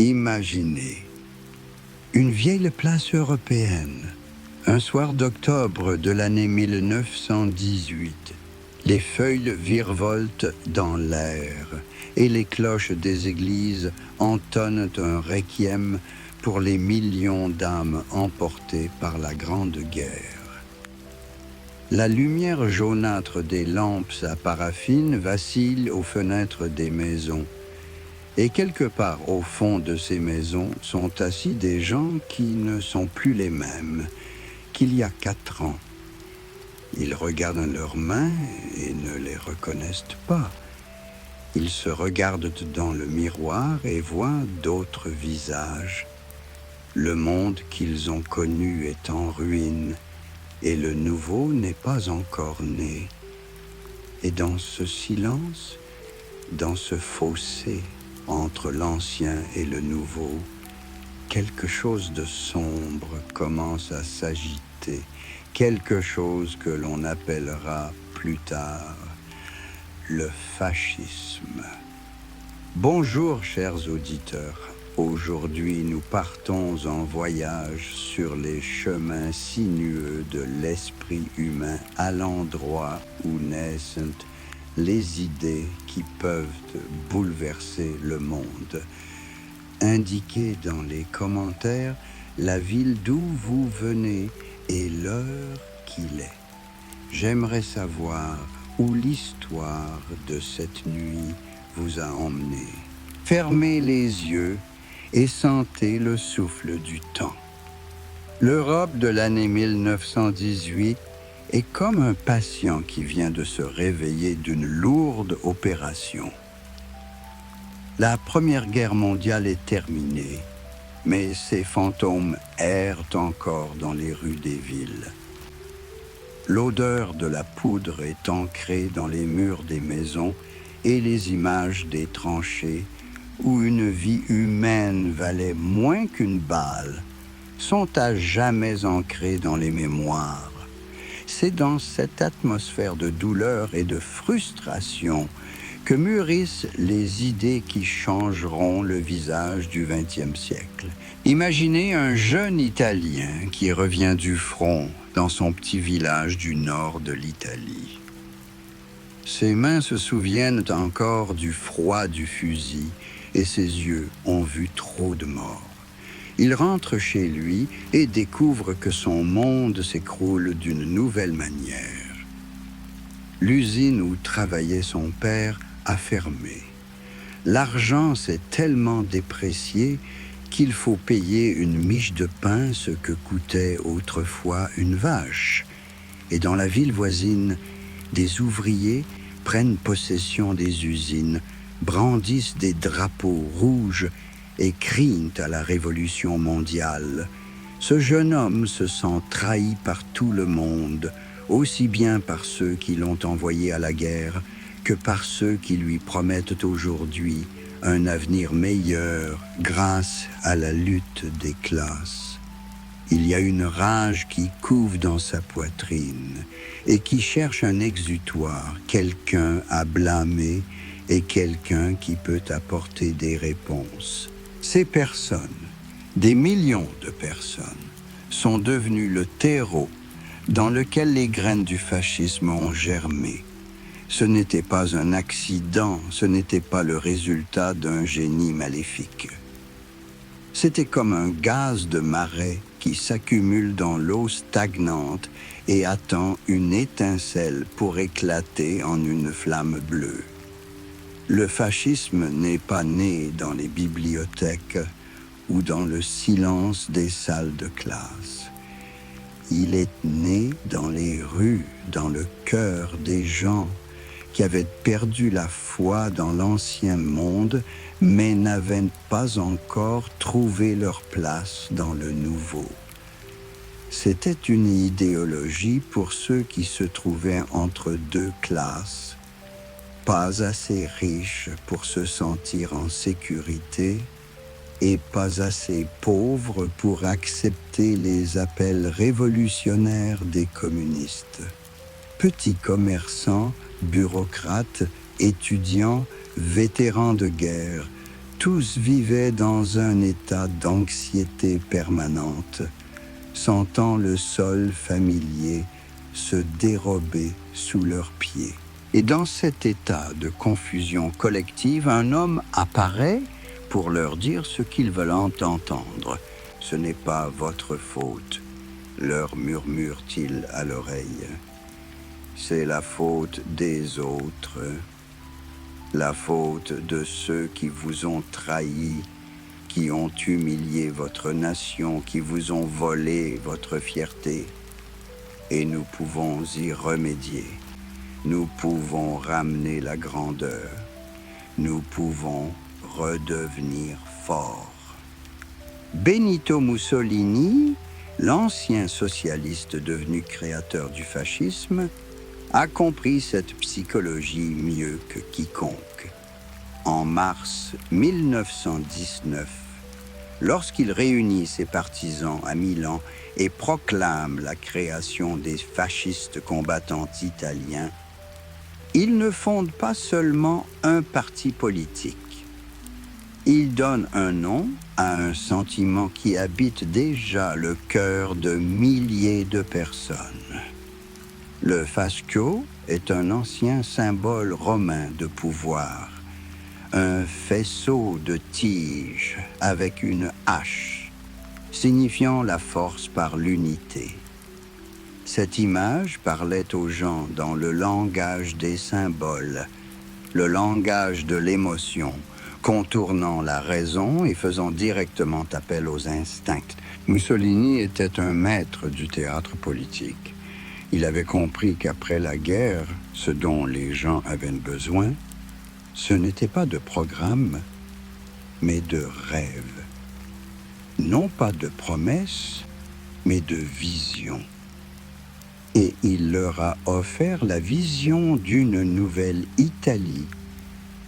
Imaginez une vieille place européenne, un soir d'octobre de l'année 1918. Les feuilles virevoltent dans l'air et les cloches des églises entonnent un requiem pour les millions d'âmes emportées par la Grande Guerre. La lumière jaunâtre des lampes à paraffine vacille aux fenêtres des maisons. Et quelque part au fond de ces maisons sont assis des gens qui ne sont plus les mêmes qu'il y a 4 ans. Ils regardent leurs mains et ne les reconnaissent pas. Ils se regardent dans le miroir et voient d'autres visages. Le monde qu'ils ont connu est en ruine et le nouveau n'est pas encore né. Et dans ce silence, dans ce fossé, entre l'ancien et le nouveau, quelque chose de sombre commence à s'agiter, quelque chose que l'on appellera plus tard le fascisme. Bonjour chers auditeurs, aujourd'hui nous partons en voyage sur les chemins sinueux de l'esprit humain à l'endroit où naissent les idées qui peuvent bouleverser le monde. Indiquez dans les commentaires la ville d'où vous venez et l'heure qu'il est. J'aimerais savoir où l'histoire de cette nuit vous a emmené. Fermez les yeux et sentez le souffle du temps. L'Europe de l'année 1918 est comme un patient qui vient de se réveiller d'une lourde opération. La Première Guerre mondiale est terminée, mais ses fantômes errent encore dans les rues des villes. L'odeur de la poudre est ancrée dans les murs des maisons et les images des tranchées, où une vie humaine valait moins qu'une balle, sont à jamais ancrées dans les mémoires. C'est dans cette atmosphère de douleur et de frustration que mûrissent les idées qui changeront le visage du XXe siècle. Imaginez un jeune Italien qui revient du front dans son petit village du nord de l'Italie. Ses mains se souviennent encore du froid du fusil et ses yeux ont vu trop de morts. Il rentre chez lui et découvre que son monde s'écroule d'une nouvelle manière. L'usine où travaillait son père a fermé. L'argent s'est tellement déprécié qu'il faut payer une miche de pain ce que coûtait autrefois une vache. Et dans la ville voisine, des ouvriers prennent possession des usines, brandissent des drapeaux rouges et crient à la révolution mondiale. Ce jeune homme se sent trahi par tout le monde, aussi bien par ceux qui l'ont envoyé à la guerre que par ceux qui lui promettent aujourd'hui un avenir meilleur grâce à la lutte des classes. Il y a une rage qui couve dans sa poitrine et qui cherche un exutoire, quelqu'un à blâmer et quelqu'un qui peut apporter des réponses. Ces personnes, des millions de personnes, sont devenues le terreau dans lequel les graines du fascisme ont germé. Ce n'était pas un accident, ce n'était pas le résultat d'un génie maléfique. C'était comme un gaz de marais qui s'accumule dans l'eau stagnante et attend une étincelle pour éclater en une flamme bleue. Le fascisme n'est pas né dans les bibliothèques ou dans le silence des salles de classe. Il est né dans les rues, dans le cœur des gens qui avaient perdu la foi dans l'ancien monde, mais n'avaient pas encore trouvé leur place dans le nouveau. C'était une idéologie pour ceux qui se trouvaient entre deux classes, pas assez riches pour se sentir en sécurité et pas assez pauvres pour accepter les appels révolutionnaires des communistes. Petits commerçants, bureaucrates, étudiants, vétérans de guerre, Tous vivaient dans un état d'anxiété permanente, sentant le sol familier se dérober sous leurs pieds. Et dans cet état de confusion collective, un homme apparaît pour leur dire ce qu'ils veulent entendre. « Ce n'est pas votre faute », leur murmure-t-il à l'oreille. « C'est la faute des autres, la faute de ceux qui vous ont trahi, qui ont humilié votre nation, qui vous ont volé votre fierté. Et nous pouvons y remédier. Nous pouvons ramener la grandeur. Nous pouvons redevenir forts. » Benito Mussolini, l'ancien socialiste devenu créateur du fascisme, a compris cette psychologie mieux que quiconque. En mars 1919, lorsqu'il réunit ses partisans à Milan et proclame la création des fascistes combattants italiens, il ne fonde pas seulement un parti politique. Il donne un nom à un sentiment qui habite déjà le cœur de milliers de personnes. Le fascio est un ancien symbole romain de pouvoir, un faisceau de tiges avec une hache, signifiant la force par l'unité. Cette image parlait aux gens dans le langage des symboles, le langage de l'émotion, contournant la raison et faisant directement appel aux instincts. Mussolini était un maître du théâtre politique. Il avait compris qu'après la guerre, ce dont les gens avaient besoin, ce n'était pas de programme, mais de rêve. Non pas de promesses, mais de vision. Et il leur a offert la vision d'une nouvelle Italie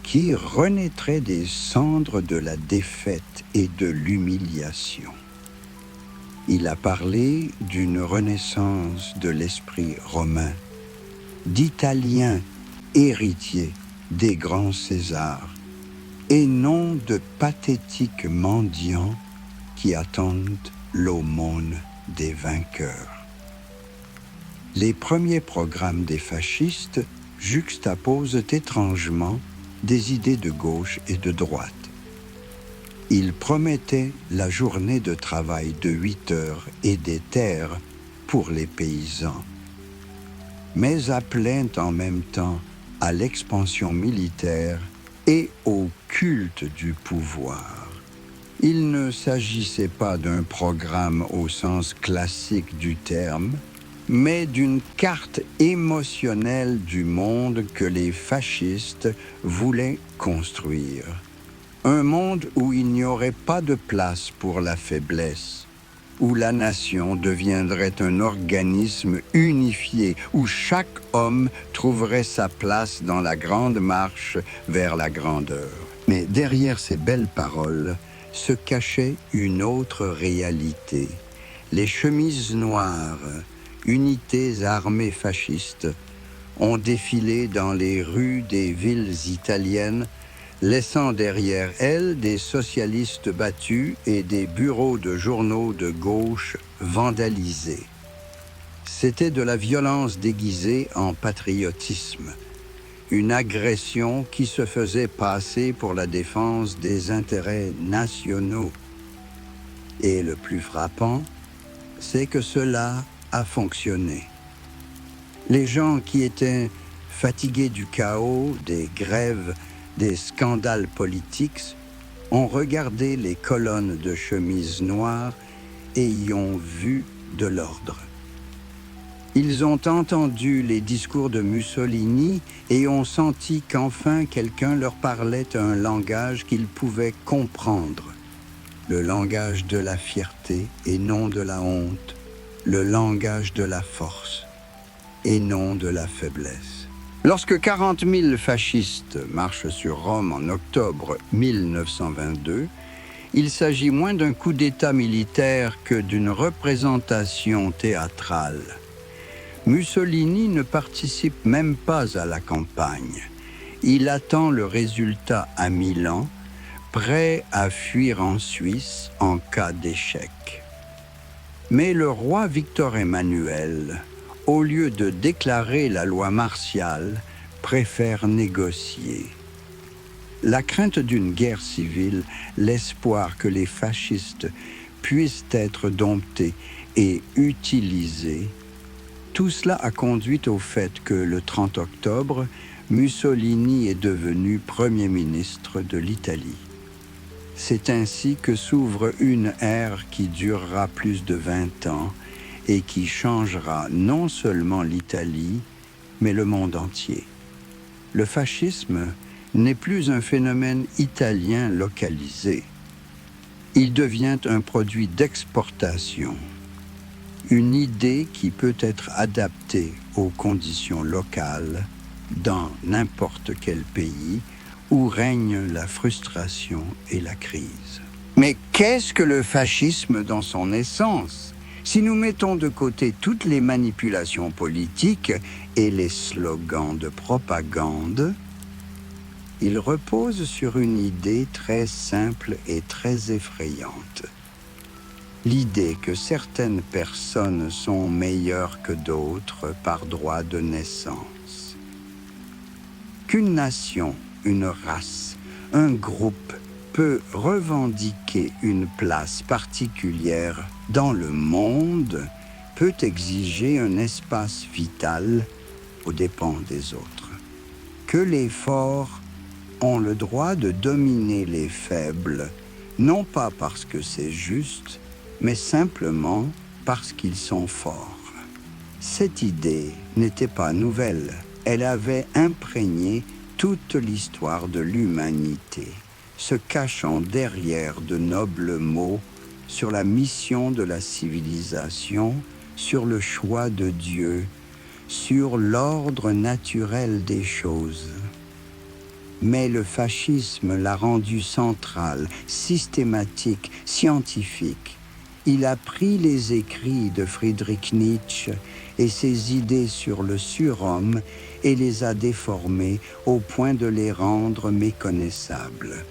qui renaîtrait des cendres de la défaite et de l'humiliation. Il a parlé d'une renaissance de l'esprit romain, d'Italiens héritiers des grands Césars, et non de pathétiques mendiants qui attendent l'aumône des vainqueurs. Les premiers programmes des fascistes juxtaposent étrangement des idées de gauche et de droite. Ils promettaient la journée de travail de 8 heures et des terres pour les paysans, mais appelaient en même temps à l'expansion militaire et au culte du pouvoir. Il ne s'agissait pas d'un programme au sens classique du terme, mais d'une carte émotionnelle du monde que les fascistes voulaient construire. Un monde où il n'y aurait pas de place pour la faiblesse, où la nation deviendrait un organisme unifié, où chaque homme trouverait sa place dans la grande marche vers la grandeur. Mais derrière ces belles paroles se cachait une autre réalité. Les chemises noires, unités armées fascistes, ont défilé dans les rues des villes italiennes, laissant derrière elles des socialistes battus et des bureaux de journaux de gauche vandalisés. C'était de la violence déguisée en patriotisme, une agression qui se faisait passer pour la défense des intérêts nationaux. Et le plus frappant, c'est que cela a fonctionné. Les gens qui étaient fatigués du chaos, des grèves, des scandales politiques, ont regardé les colonnes de chemises noires et y ont vu de l'ordre. Ils ont entendu les discours de Mussolini et ont senti qu'enfin quelqu'un leur parlait un langage qu'ils pouvaient comprendre, le langage de la fierté et non de la honte, le langage de la force et non de la faiblesse. Lorsque 40 000 fascistes marchent sur Rome en octobre 1922, il s'agit moins d'un coup d'État militaire que d'une représentation théâtrale. Mussolini ne participe même pas à la campagne. Il attend le résultat à Milan prêt à fuir en Suisse en cas d'échec. Mais le roi Victor Emmanuel, au lieu de déclarer la loi martiale, préfère négocier. La crainte d'une guerre civile, l'espoir que les fascistes puissent être domptés et utilisés, tout cela a conduit au fait que le 30 octobre, Mussolini est devenu Premier ministre de l'Italie. C'est ainsi que s'ouvre une ère qui durera plus de 20 ans et qui changera non seulement l'Italie, mais le monde entier. Le fascisme n'est plus un phénomène italien localisé. Il devient un produit d'exportation, une idée qui peut être adaptée aux conditions locales dans n'importe quel pays où règne la frustration et la crise. Mais qu'est-ce que le fascisme dans son essence ? Si nous mettons de côté toutes les manipulations politiques et les slogans de propagande, il repose sur une idée très simple et très effrayante. L'idée que certaines personnes sont meilleures que d'autres par droit de naissance. Qu'une nation, une race, un groupe peut revendiquer une place particulière dans le monde, peut exiger un espace vital aux dépens des autres. Que les forts ont le droit de dominer les faibles, non pas parce que c'est juste, mais simplement parce qu'ils sont forts. Cette idée n'était pas nouvelle. Elle avait imprégné toute l'histoire de l'humanité, se cachant derrière de nobles mots sur la mission de la civilisation, sur le choix de Dieu, sur l'ordre naturel des choses. Mais le fascisme l'a rendu central, systématique, scientifique. Il a pris les écrits de Friedrich Nietzsche et ses idées sur le surhomme et les a déformés au point de les rendre méconnaissables.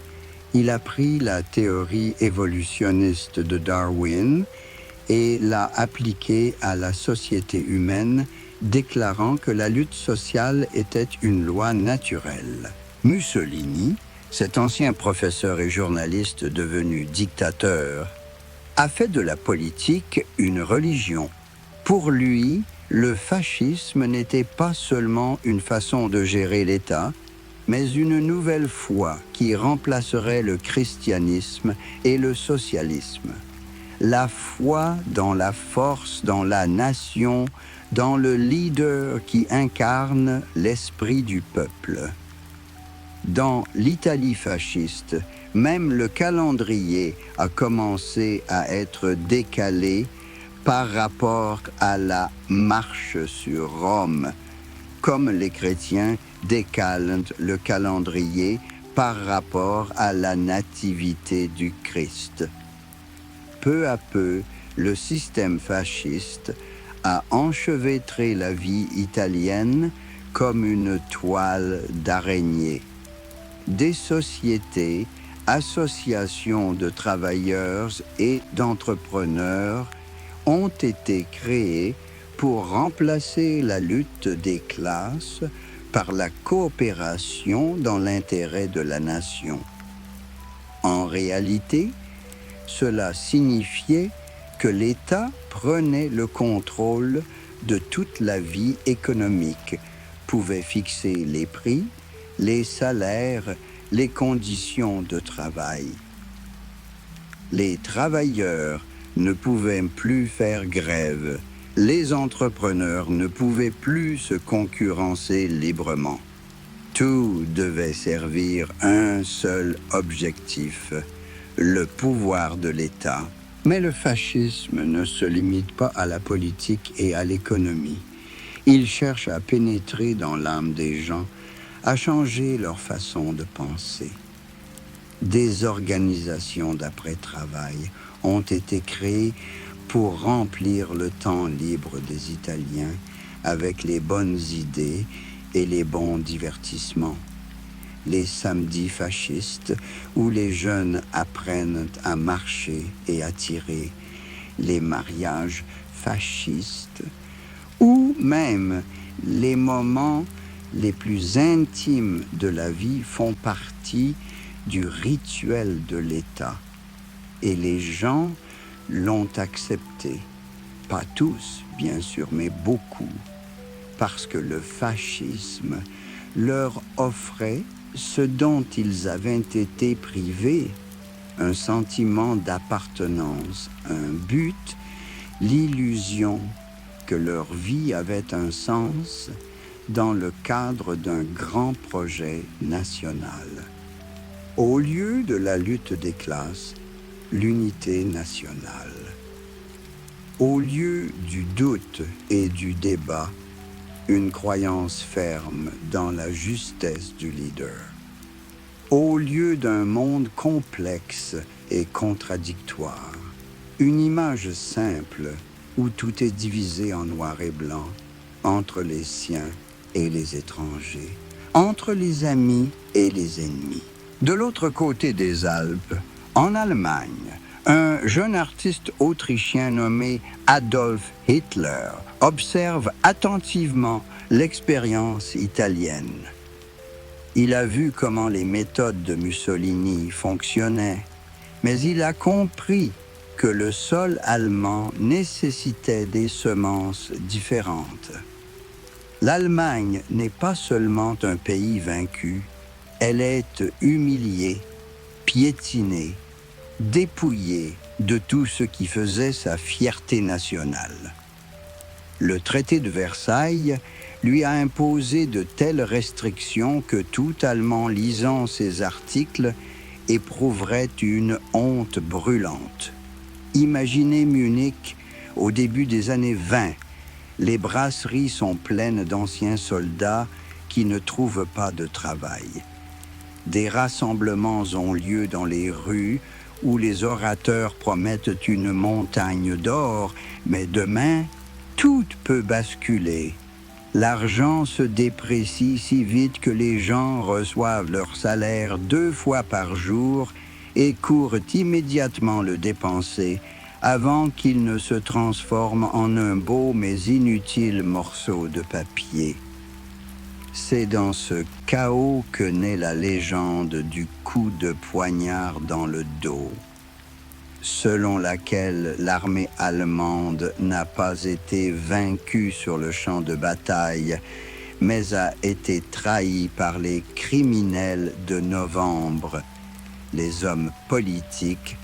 Il a pris la théorie évolutionniste de Darwin et l'a appliquée à la société humaine, déclarant que la lutte sociale était une loi naturelle. Mussolini, cet ancien professeur et journaliste devenu dictateur, a fait de la politique une religion. Pour lui, le fascisme n'était pas seulement une façon de gérer l'État, mais une nouvelle foi qui remplacerait le christianisme et le socialisme. La foi dans la force, dans la nation, dans le leader qui incarne l'esprit du peuple. Dans l'Italie fasciste, même le calendrier a commencé à être décalé par rapport à la marche sur Rome, comme les chrétiens décalent le calendrier par rapport à la nativité du Christ. Peu à peu, le système fasciste a enchevêtré la vie italienne comme une toile d'araignée. Des sociétés, associations de travailleurs et d'entrepreneurs ont été créées pour remplacer la lutte des classes par la coopération dans l'intérêt de la nation. En réalité, cela signifiait que l'État prenait le contrôle de toute la vie économique, pouvait fixer les prix, les salaires, les conditions de travail. Les travailleurs ne pouvaient plus faire grève. Les entrepreneurs ne pouvaient plus se concurrencer librement. Tout devait servir un seul objectif, le pouvoir de l'État. Mais le fascisme ne se limite pas à la politique et à l'économie. Il cherche à pénétrer dans l'âme des gens, à changer leur façon de penser. Des organisations d'après-travail ont été créées pour remplir le temps libre des Italiens avec les bonnes idées et les bons divertissements. les samedis fascistes où les jeunes apprennent à marcher et à tirer, les mariages fascistes, ou même les moments les plus intimes de la vie font partie du rituel de l'État. Et les gens l'ont accepté. Pas tous, bien sûr, mais beaucoup. Parce que le fascisme leur offrait ce dont ils avaient été privés, un sentiment d'appartenance, un but, l'illusion que leur vie avait un sens dans le cadre d'un grand projet national. Au lieu de la lutte des classes, l'unité nationale. Au lieu du doute et du débat, une croyance ferme dans la justesse du leader. Au lieu d'un monde complexe et contradictoire, une image simple où tout est divisé en noir et blanc, entre les siens et les étrangers, entre les amis et les ennemis. De l'autre côté des Alpes, en Allemagne, un jeune artiste autrichien nommé Adolf Hitler observe attentivement l'expérience italienne. Il a vu comment les méthodes de Mussolini fonctionnaient, mais il a compris que le sol allemand nécessitait des semences différentes. L'Allemagne n'est pas seulement un pays vaincu, elle est humiliée, piétinée, dépouillée de tout ce qui faisait sa fierté nationale. Le traité de Versailles lui a imposé de telles restrictions que tout Allemand lisant ces articles éprouverait une honte brûlante. Imaginez Munich au début des années 20. Les brasseries sont pleines d'anciens soldats qui ne trouvent pas de travail. Des rassemblements ont lieu dans les rues où les orateurs promettent une montagne d'or, mais demain, tout peut basculer. L'argent se déprécie si vite que les gens reçoivent leur salaire 2 fois par jour et courent immédiatement le dépenser avant qu'il ne se transforme en un beau mais inutile morceau de papier. C'est dans ce chaos que naît la légende du coup de poignard dans le dos, selon laquelle l'armée allemande n'a pas été vaincue sur le champ de bataille, mais a été trahie par les criminels de novembre, les hommes politiques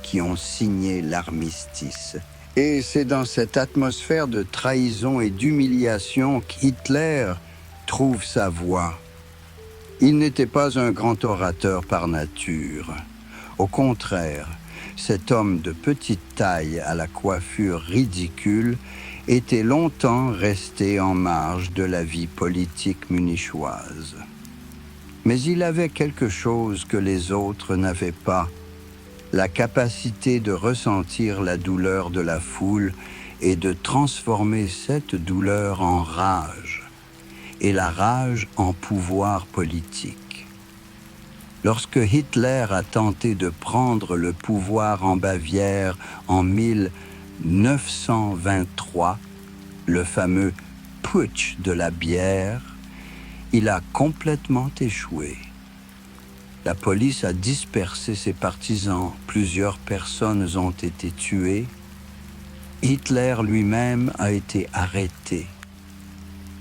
qui ont signé l'armistice. Et c'est dans cette atmosphère de trahison et d'humiliation qu'Hitler trouve sa voie. Il n'était pas un grand orateur par nature. Au contraire, cet homme de petite taille à la coiffure ridicule était longtemps resté en marge de la vie politique munichoise. Mais il avait quelque chose que les autres n'avaient pas, la capacité de ressentir la douleur de la foule et de transformer cette douleur en rage, et la rage en pouvoir politique. Lorsque Hitler a tenté de prendre le pouvoir en Bavière en 1923, le fameux putsch de la bière, il a complètement échoué. La police a dispersé ses partisans, plusieurs personnes ont été tuées. Hitler lui-même a été arrêté.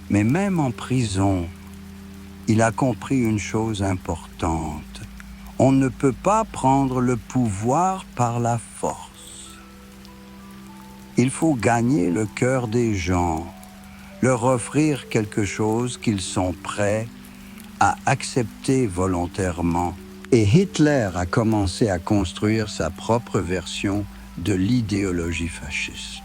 Mais même en prison, il a compris une chose importante. On ne peut pas prendre le pouvoir par la force. Il faut gagner le cœur des gens, leur offrir quelque chose qu'ils sont prêts à accepter volontairement. Et Hitler a commencé à construire sa propre version de l'idéologie fasciste.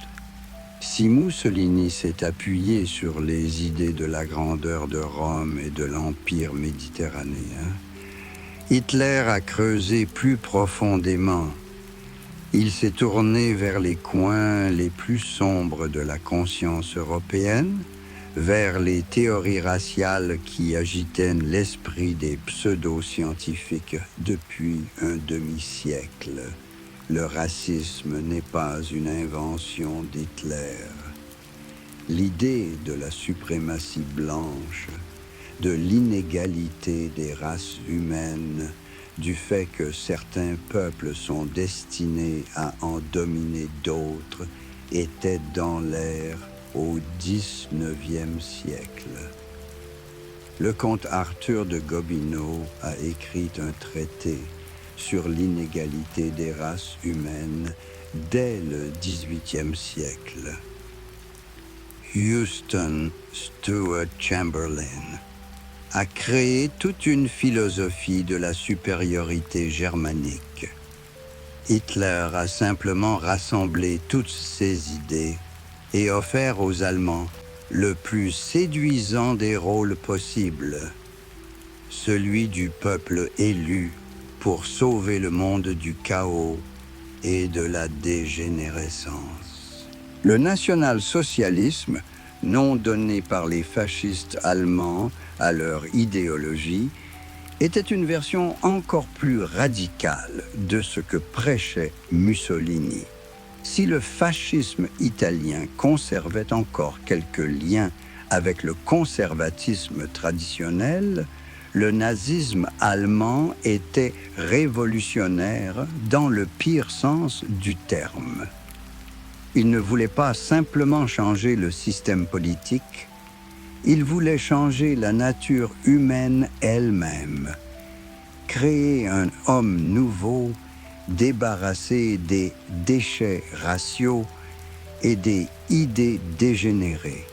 Si Mussolini s'est appuyé sur les idées de la grandeur de Rome et de l'Empire méditerranéen, Hitler a creusé plus profondément. Il s'est tourné vers les coins les plus sombres de la conscience européenne, vers les théories raciales qui agitaient l'esprit des pseudo-scientifiques depuis un demi-siècle. Le racisme n'est pas une invention d'Hitler. L'idée de la suprématie blanche, de l'inégalité des races humaines, du fait que certains peuples sont destinés à en dominer d'autres, était dans l'air au XIXe siècle. Le comte Arthur de Gobineau a écrit un traité sur l'inégalité des races humaines dès le XVIIIe siècle. Houston Stewart Chamberlain a créé toute une philosophie de la supériorité germanique. Hitler a simplement rassemblé toutes ces idées et offert aux Allemands le plus séduisant des rôles possibles, celui du peuple élu pour sauver le monde du chaos et de la dégénérescence. Le national-socialisme, nom donné par les fascistes allemands à leur idéologie, était une version encore plus radicale de ce que prêchait Mussolini. Si le fascisme italien conservait encore quelques liens avec le conservatisme traditionnel, le nazisme allemand était révolutionnaire dans le pire sens du terme. Il ne voulait pas simplement changer le système politique, il voulait changer la nature humaine elle-même, créer un homme nouveau, débarrassé des déchets raciaux et des idées dégénérées.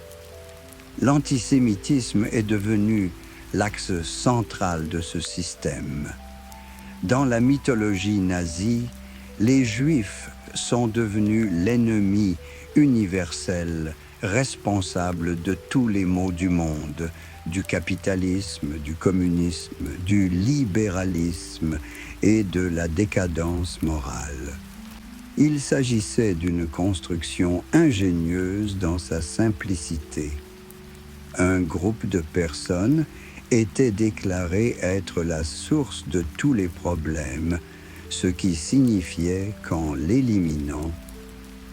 L'antisémitisme est devenu l'axe central de ce système. Dans la mythologie nazie, les Juifs sont devenus l'ennemi universel, responsable de tous les maux du monde, du capitalisme, du communisme, du libéralisme et de la décadence morale. Il s'agissait d'une construction ingénieuse dans sa simplicité. Un groupe de personnes était déclaré être la source de tous les problèmes, ce qui signifiait qu'en l'éliminant,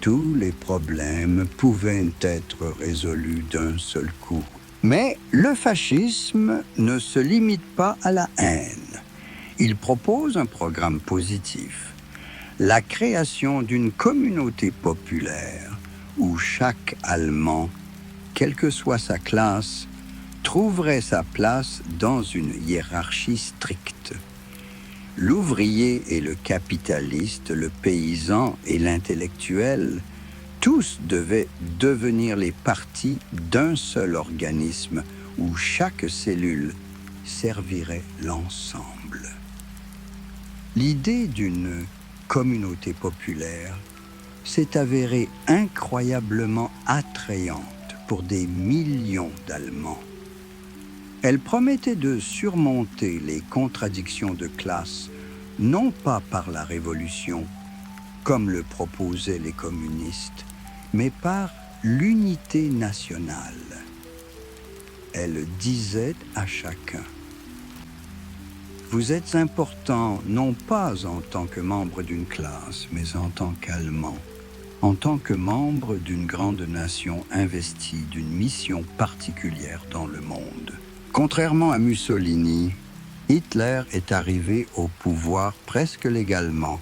tous les problèmes pouvaient être résolus d'un seul coup. Mais le fascisme ne se limite pas à la haine. Il propose un programme positif, la création d'une communauté populaire où chaque Allemand, quelle que soit sa classe, trouverait sa place dans une hiérarchie stricte. L'ouvrier et le capitaliste, le paysan et l'intellectuel, tous devaient devenir les parties d'un seul organisme où chaque cellule servirait l'ensemble. L'idée d'une communauté populaire s'est avérée incroyablement attrayante pour des millions d'Allemands. Elle promettait de surmonter les contradictions de classe, non pas par la révolution, comme le proposaient les communistes, mais par l'unité nationale. Elle disait à chacun: vous êtes important non pas en tant que membre d'une classe, mais en tant qu'Allemand, en tant que membre d'une grande nation investie d'une mission particulière dans le monde. Contrairement à Mussolini, Hitler est arrivé au pouvoir presque légalement.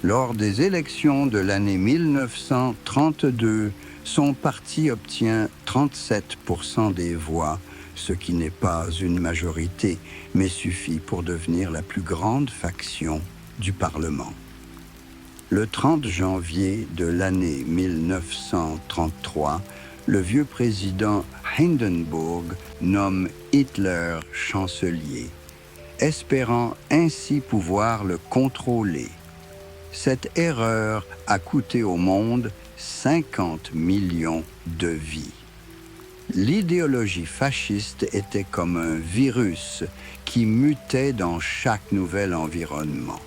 Lors des élections de l'année 1932, son parti obtient 37% des voix, ce qui n'est pas une majorité, mais suffit pour devenir la plus grande faction du Parlement. Le 30 janvier de l'année 1933, le vieux président Hindenburg nomme Hitler chancelier, espérant ainsi pouvoir le contrôler. Cette erreur a coûté au monde 50 millions de vies. L'idéologie fasciste était comme un virus qui mutait dans chaque nouvel environnement.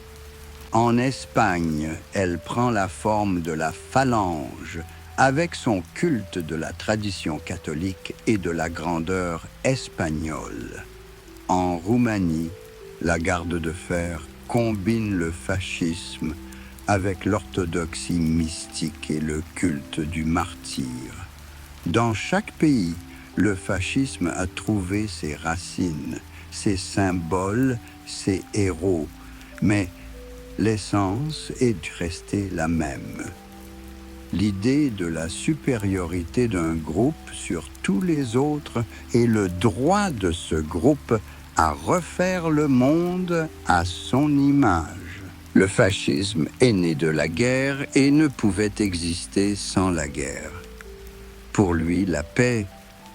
En Espagne, elle prend la forme de la phalange Avec son culte de la tradition catholique et de la grandeur espagnole. En Roumanie, la garde de fer combine le fascisme avec l'orthodoxie mystique et le culte du martyr. Dans chaque pays, le fascisme a trouvé ses racines, ses symboles, ses héros, mais l'essence est restée la même. L'idée de la supériorité d'un groupe sur tous les autres et le droit de ce groupe à refaire le monde à son image. Le fascisme est né de la guerre et ne pouvait exister sans la guerre. Pour lui, la paix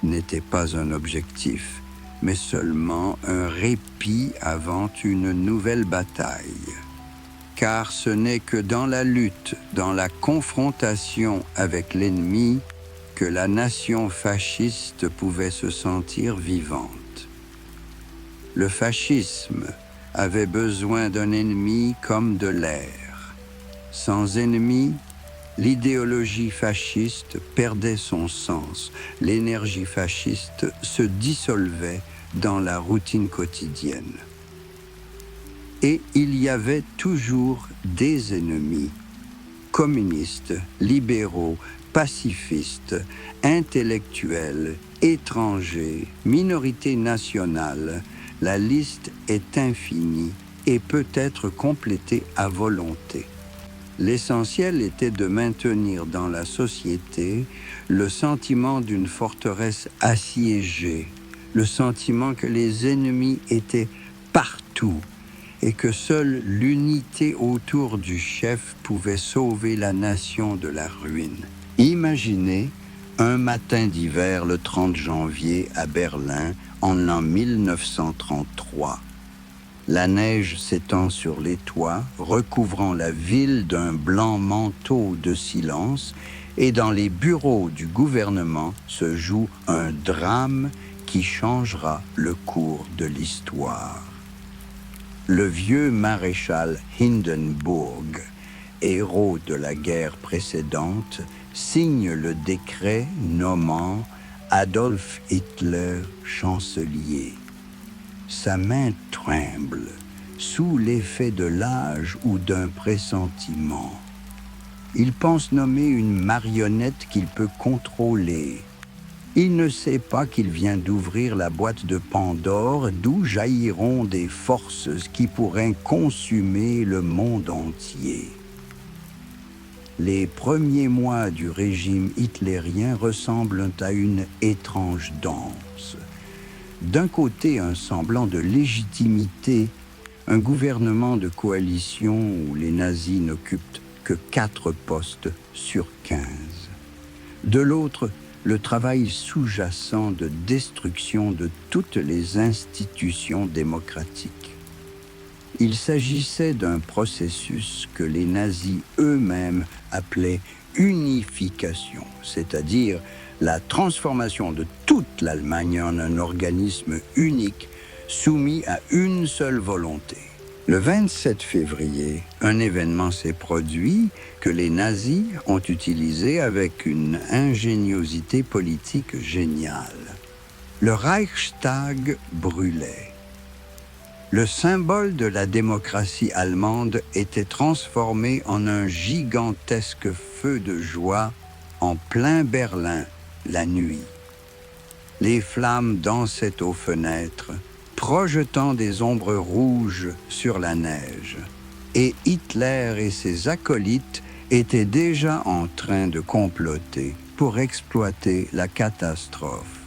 n'était pas un objectif, mais seulement un répit avant une nouvelle bataille. Car ce n'est que dans la lutte, dans la confrontation avec l'ennemi, que la nation fasciste pouvait se sentir vivante. Le fascisme avait besoin d'un ennemi comme de l'air. Sans ennemi, l'idéologie fasciste perdait son sens. L'énergie fasciste se dissolvait dans la routine quotidienne. Et il y avait toujours des ennemis, communistes, libéraux, pacifistes, intellectuels, étrangers, minorités nationales. La liste est infinie et peut être complétée à volonté. L'essentiel était de maintenir dans la société le sentiment d'une forteresse assiégée, le sentiment que les ennemis étaient partout, et que seule l'unité autour du chef pouvait sauver la nation de la ruine. Imaginez un matin d'hiver le 30 janvier à Berlin en l'an 1933. La neige s'étend sur les toits, recouvrant la ville d'un blanc manteau de silence, et dans les bureaux du gouvernement se joue un drame qui changera le cours de l'histoire. Le vieux maréchal Hindenburg, héros de la guerre précédente, signe le décret nommant Adolf Hitler chancelier. Sa main tremble, sous l'effet de l'âge ou d'un pressentiment. Il pense nommer une marionnette qu'il peut contrôler. Il ne sait pas qu'il vient d'ouvrir la boîte de Pandore, d'où jailliront des forces qui pourraient consumer le monde entier. Les premiers mois du régime hitlérien ressemblent à une étrange danse. D'un côté, un semblant de légitimité, un gouvernement de coalition où les nazis n'occupent que 4 postes sur 15. De l'autre, le travail sous-jacent de destruction de toutes les institutions démocratiques. Il s'agissait d'un processus que les nazis eux-mêmes appelaient unification, c'est-à-dire la transformation de toute l'Allemagne en un organisme unique, soumis à une seule volonté. Le 27 février, un événement s'est produit que les nazis ont utilisé avec une ingéniosité politique géniale. Le Reichstag brûlait. Le symbole de la démocratie allemande était transformé en un gigantesque feu de joie en plein Berlin la nuit. Les flammes dansaient aux fenêtres, projetant des ombres rouges sur la neige. Et Hitler et ses acolytes étaient déjà en train de comploter pour exploiter la catastrophe.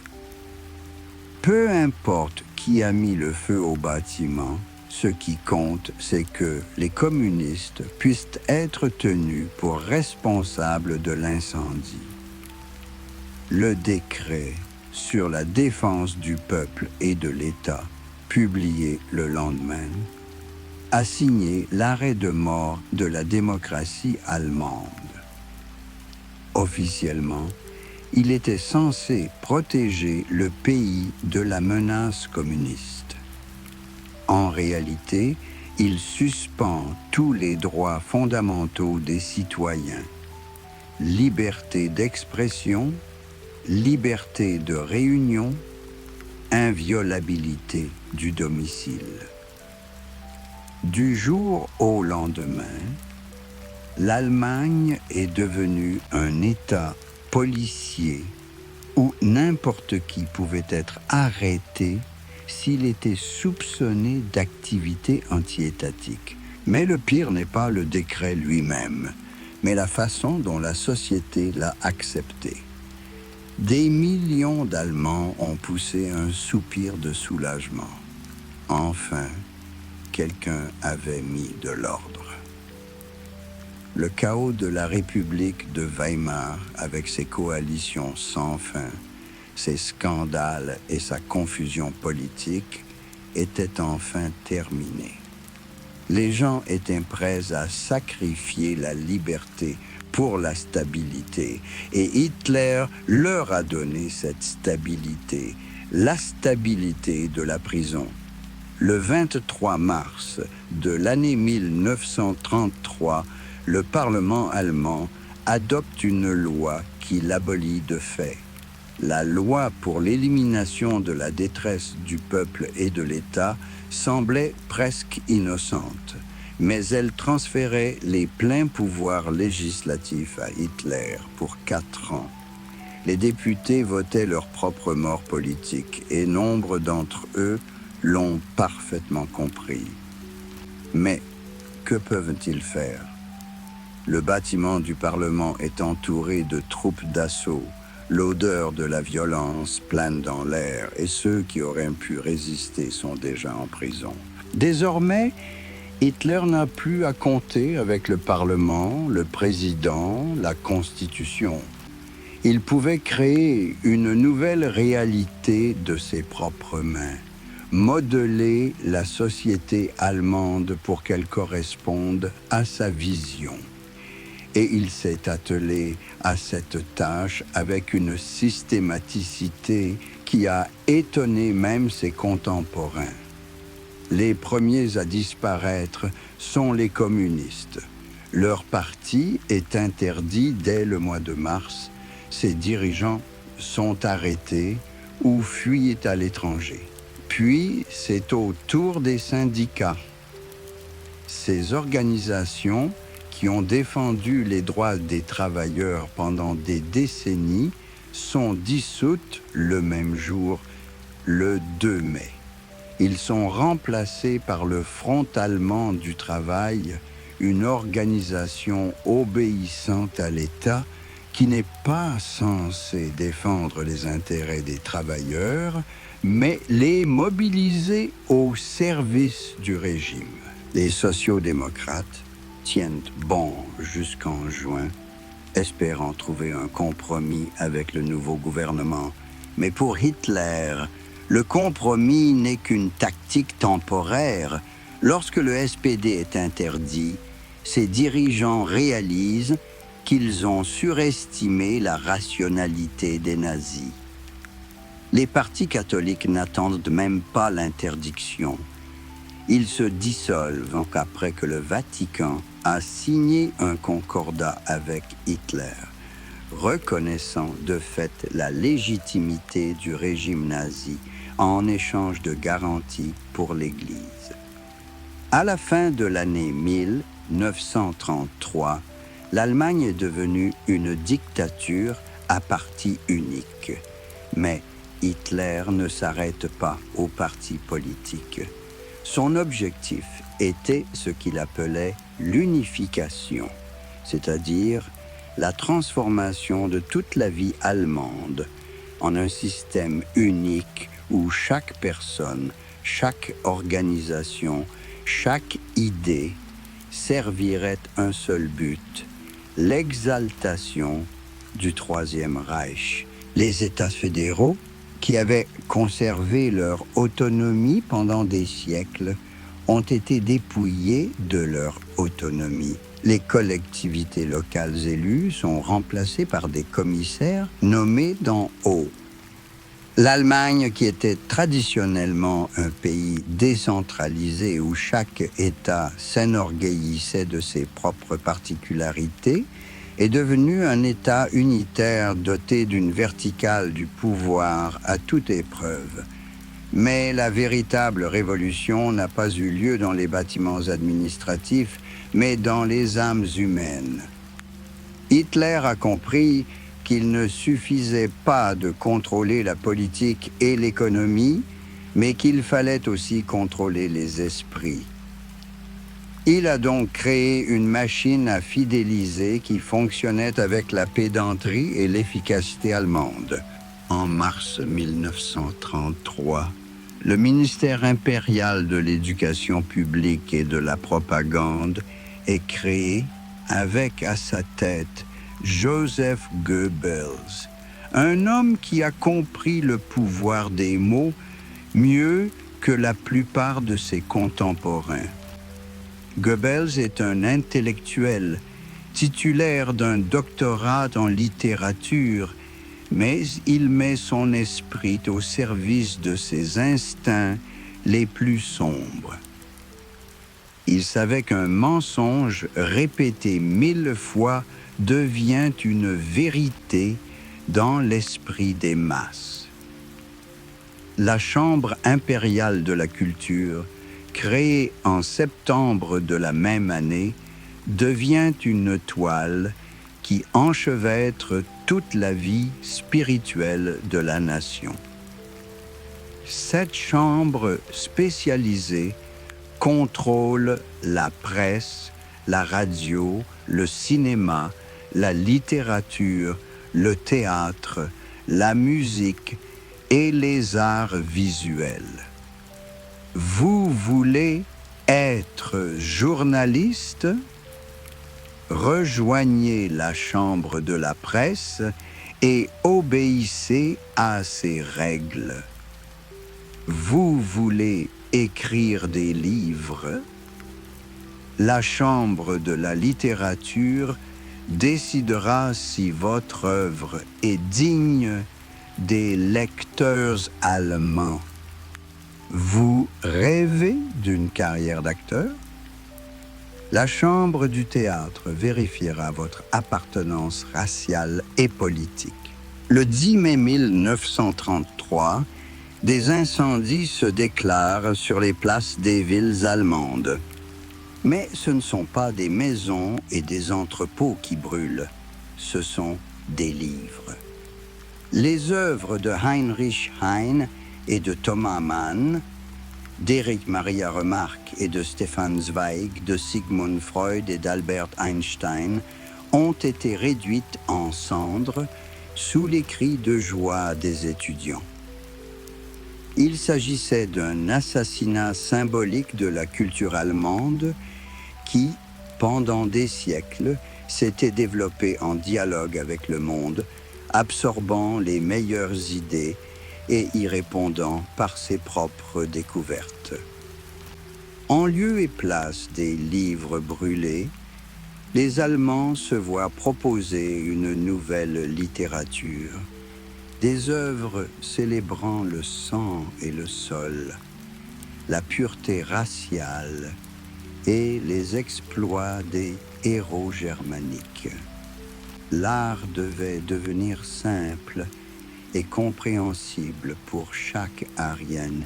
Peu importe qui a mis le feu au bâtiment, ce qui compte, c'est que les communistes puissent être tenus pour responsables de l'incendie. Le décret sur la défense du peuple et de l'État, publié le lendemain, a signé l'arrêt de mort de la démocratie allemande. Officiellement, il était censé protéger le pays de la menace communiste. En réalité, il suspend tous les droits fondamentaux des citoyens. liberté d'expression, liberté de réunion, inviolabilité du domicile. Du jour au lendemain, l'Allemagne est devenue un État policier où n'importe qui pouvait être arrêté s'il était soupçonné d'activité anti-étatique. Mais le pire n'est pas le décret lui-même, mais la façon dont la société l'a accepté. Des millions d'Allemands ont poussé un soupir de soulagement. Enfin, quelqu'un avait mis de l'ordre. Le chaos de la République de Weimar, avec ses coalitions sans fin, ses scandales et sa confusion politique, était enfin terminé. Les gens étaient prêts à sacrifier la liberté pour la stabilité, et Hitler leur a donné cette stabilité, la stabilité de la prison. Le 23 mars de l'année 1933, le Parlement allemand adopte une loi qui l'abolit de fait. La loi pour l'élimination de la détresse du peuple et de l'État semblait presque innocente, mais elle transférait les pleins pouvoirs législatifs à Hitler pour 4 ans. Les députés votaient leur propre mort politique et nombre d'entre eux l'ont parfaitement compris. Mais que peuvent-ils faire? Le bâtiment du Parlement est entouré de troupes d'assaut. L'odeur de la violence plane dans l'air et ceux qui auraient pu résister sont déjà en prison. Désormais, Hitler n'a plus à compter avec le Parlement, le président, la Constitution. Il pouvait créer une nouvelle réalité de ses propres mains, modeler la société allemande pour qu'elle corresponde à sa vision. Et il s'est attelé à cette tâche avec une systématicité qui a étonné même ses contemporains. Les premiers à disparaître sont les communistes. Leur parti est interdit dès le mois de mars. Ses dirigeants sont arrêtés ou fuient à l'étranger. Puis, c'est au tour des syndicats. Ces organisations qui ont défendu les droits des travailleurs pendant des décennies sont dissoutes le même jour, le 2 mai. Ils sont remplacés par le Front allemand du travail, une organisation obéissante à l'État qui n'est pas censée défendre les intérêts des travailleurs, mais les mobiliser au service du régime. Les sociaux-démocrates tiennent bon jusqu'en juin, espérant trouver un compromis avec le nouveau gouvernement. Mais pour Hitler, le compromis n'est qu'une tactique temporaire. Lorsque le SPD est interdit, ses dirigeants réalisent qu'ils ont surestimé la rationalité des nazis. Les partis catholiques n'attendent même pas l'interdiction. Ils se dissolvent après que le Vatican a signé un concordat avec Hitler, reconnaissant de fait la légitimité du régime nazi en échange de garanties pour l'Église. À la fin de l'année 1933, l'Allemagne est devenue une dictature à parti unique. Mais Hitler ne s'arrête pas aux partis politiques. Son objectif était ce qu'il appelait l'unification, c'est-à-dire la transformation de toute la vie allemande en un système unique où chaque personne, chaque organisation, chaque idée servirait un seul but, l'exaltation du Troisième Reich. Les États fédéraux, qui avaient conservé leur autonomie pendant des siècles, ont été dépouillés de leur autonomie. Les collectivités locales élues sont remplacées par des commissaires nommés d'en haut. L'Allemagne, qui était traditionnellement un pays décentralisé où chaque État s'enorgueillissait de ses propres particularités, est devenu un État unitaire doté d'une verticale du pouvoir à toute épreuve. Mais la véritable révolution n'a pas eu lieu dans les bâtiments administratifs, mais dans les âmes humaines. Hitler a compris qu'il ne suffisait pas de contrôler la politique et l'économie, mais qu'il fallait aussi contrôler les esprits. Il a donc créé une machine à fidéliser qui fonctionnait avec la pédanterie et l'efficacité allemande. En mars 1933, le ministère impérial de l'éducation publique et de la propagande est créé avec à sa tête Joseph Goebbels, un homme qui a compris le pouvoir des mots mieux que la plupart de ses contemporains. Goebbels est un intellectuel, titulaire d'un doctorat en littérature, mais il met son esprit au service de ses instincts les plus sombres. Il savait qu'un mensonge répété 1000 fois devient une vérité dans l'esprit des masses. La Chambre impériale de la culture, créée en septembre de la même année, devient une toile qui enchevêtre toute la vie spirituelle de la nation. Cette chambre spécialisée contrôle la presse, la radio, le cinéma, la littérature, le théâtre, la musique et les arts visuels. Vous voulez être journaliste? Rejoignez la chambre de la presse et obéissez à ses règles. Vous voulez écrire des livres? La chambre de la littérature décidera si votre œuvre est digne des lecteurs allemands. Vous rêvez d'une carrière d'acteur? La Chambre du théâtre vérifiera votre appartenance raciale et politique. Le 10 mai 1933, des incendies se déclarent sur les places des villes allemandes. Mais ce ne sont pas des maisons et des entrepôts qui brûlent, ce sont des livres. Les œuvres de Heinrich Heine et de Thomas Mann, d'Erich Maria Remarque et de Stefan Zweig, de Sigmund Freud et d'Albert Einstein, ont été réduites en cendres sous les cris de joie des étudiants. Il s'agissait d'un assassinat symbolique de la culture allemande qui, pendant des siècles, s'était développé en dialogue avec le monde, absorbant les meilleures idées et y répondant par ses propres découvertes. En lieu et place des livres brûlés, les Allemands se voient proposer une nouvelle littérature, des œuvres célébrant le sang et le sol, la pureté raciale et les exploits des héros germaniques. L'art devait devenir simple et compréhensible pour chaque Aryen.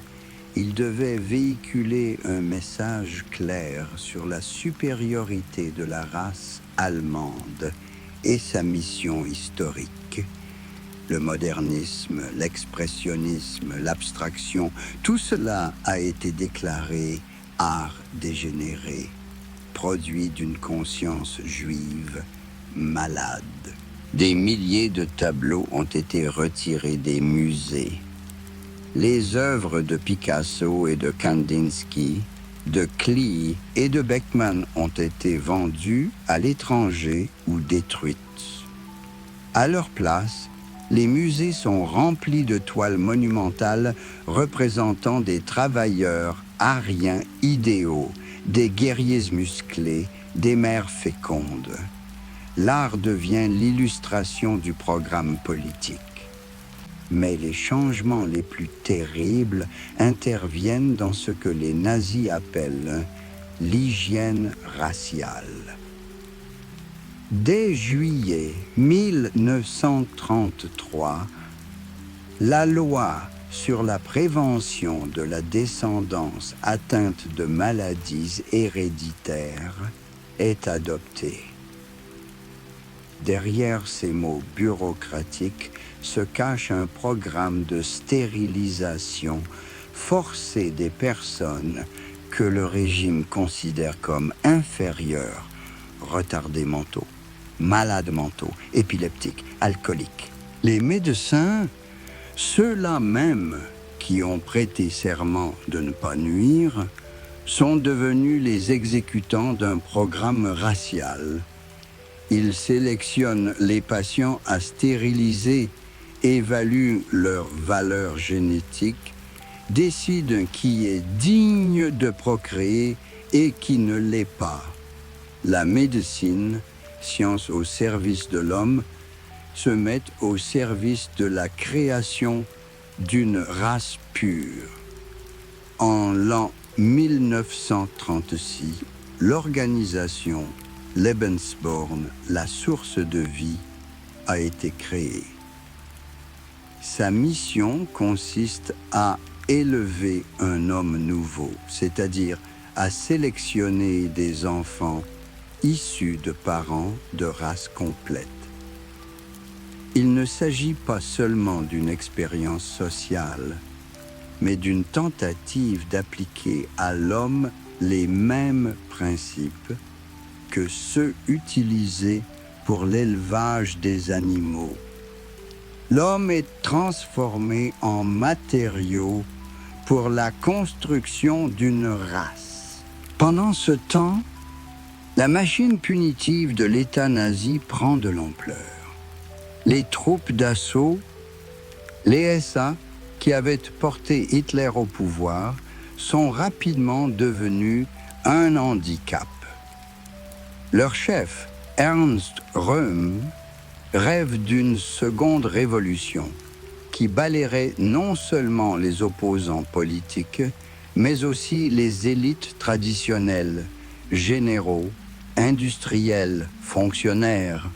Il devait véhiculer un message clair sur la supériorité de la race allemande et sa mission historique. Le modernisme, l'expressionnisme, l'abstraction, tout cela a été déclaré art dégénéré, produit d'une conscience juive malade. Des milliers de tableaux ont été retirés des musées. Les œuvres de Picasso et de Kandinsky, de Klee et de Beckmann ont été vendues à l'étranger ou détruites. À leur place, les musées sont remplis de toiles monumentales représentant des travailleurs aryens idéaux, des guerriers musclés, des mères fécondes. L'art devient l'illustration du programme politique. Mais les changements les plus terribles interviennent dans ce que les nazis appellent l'hygiène raciale. Dès juillet 1933, la loi sur la prévention de la descendance atteinte de maladies héréditaires est adoptée. Derrière ces mots bureaucratiques se cache un programme de stérilisation forcée des personnes que le régime considère comme inférieures, retardés mentaux, malades mentaux, épileptiques, alcooliques. Les médecins, ceux-là même qui ont prêté serment de ne pas nuire, sont devenus les exécutants d'un programme racial. Ils sélectionnent les patients à stériliser, évaluent leur valeur génétique, décident qui est digne de procréer et qui ne l'est pas. La médecine, science au service de l'homme, se met au service de la création d'une race pure. En l'an 1936, l'organisation Lebensborn, la source de vie, a été créée. Sa mission consiste à élever un homme nouveau, c'est-à-dire à sélectionner des enfants issus de parents de race complète. Il ne s'agit pas seulement d'une expérience sociale, mais d'une tentative d'appliquer à l'homme les mêmes principes que ceux utilisés pour l'élevage des animaux. L'homme est transformé en matériau pour la construction d'une race. Pendant ce temps, la machine punitive de l'État nazi prend de l'ampleur. Les troupes d'assaut, les SA, qui avaient porté Hitler au pouvoir, sont rapidement devenus un handicap. Leur chef, Ernst Röhm, rêve d'une seconde révolution qui balayerait non seulement les opposants politiques, mais aussi les élites traditionnelles, généraux, industriels, fonctionnaires.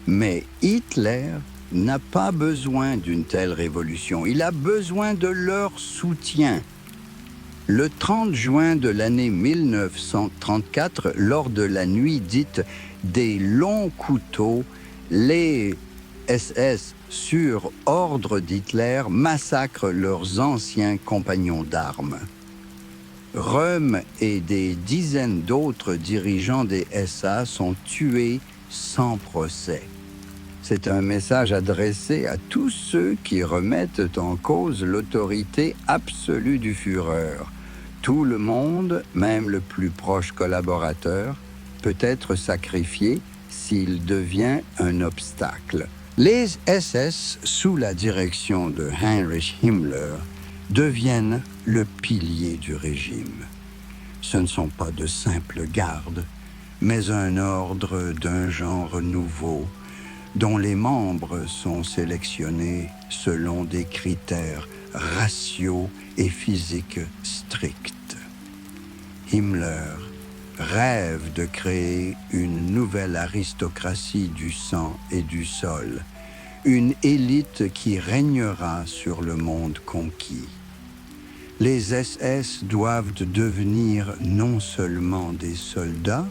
Mais Hitler n'a pas besoin d'une telle révolution, il a besoin de leur soutien. Le 30 juin de l'année 1934, lors de la nuit dite des longs couteaux, les SS, sur ordre d'Hitler, massacrent leurs anciens compagnons d'armes. Röhm et des dizaines d'autres dirigeants des SA sont tués sans procès. C'est un message adressé à tous ceux qui remettent en cause l'autorité absolue du Führer. Tout le monde, même le plus proche collaborateur, peut être sacrifié s'il devient un obstacle. Les SS, sous la direction de Heinrich Himmler, deviennent le pilier du régime. Ce ne sont pas de simples gardes, mais un ordre d'un genre nouveau, dont les membres sont sélectionnés selon des critères raciaux et physiques stricts. Himmler rêve de créer une nouvelle aristocratie du sang et du sol, une élite qui régnera sur le monde conquis. Les SS doivent devenir non seulement des soldats,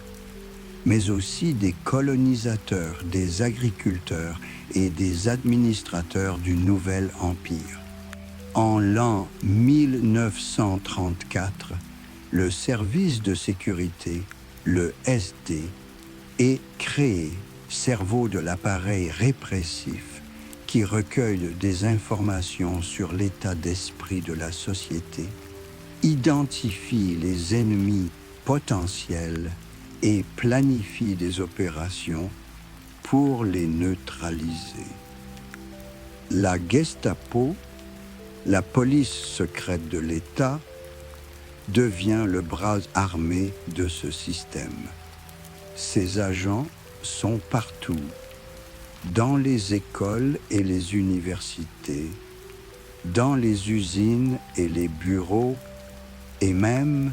mais aussi des colonisateurs, des agriculteurs et des administrateurs du nouvel empire. En l'an 1934, le service de sécurité, le SD, est créé, cerveau de l'appareil répressif qui recueille des informations sur l'état d'esprit de la société, identifie les ennemis potentiels et planifie des opérations pour les neutraliser. La Gestapo, la police secrète de l'État, devient le bras armé de ce système. Ces agents sont partout, dans les écoles et les universités, dans les usines et les bureaux, et même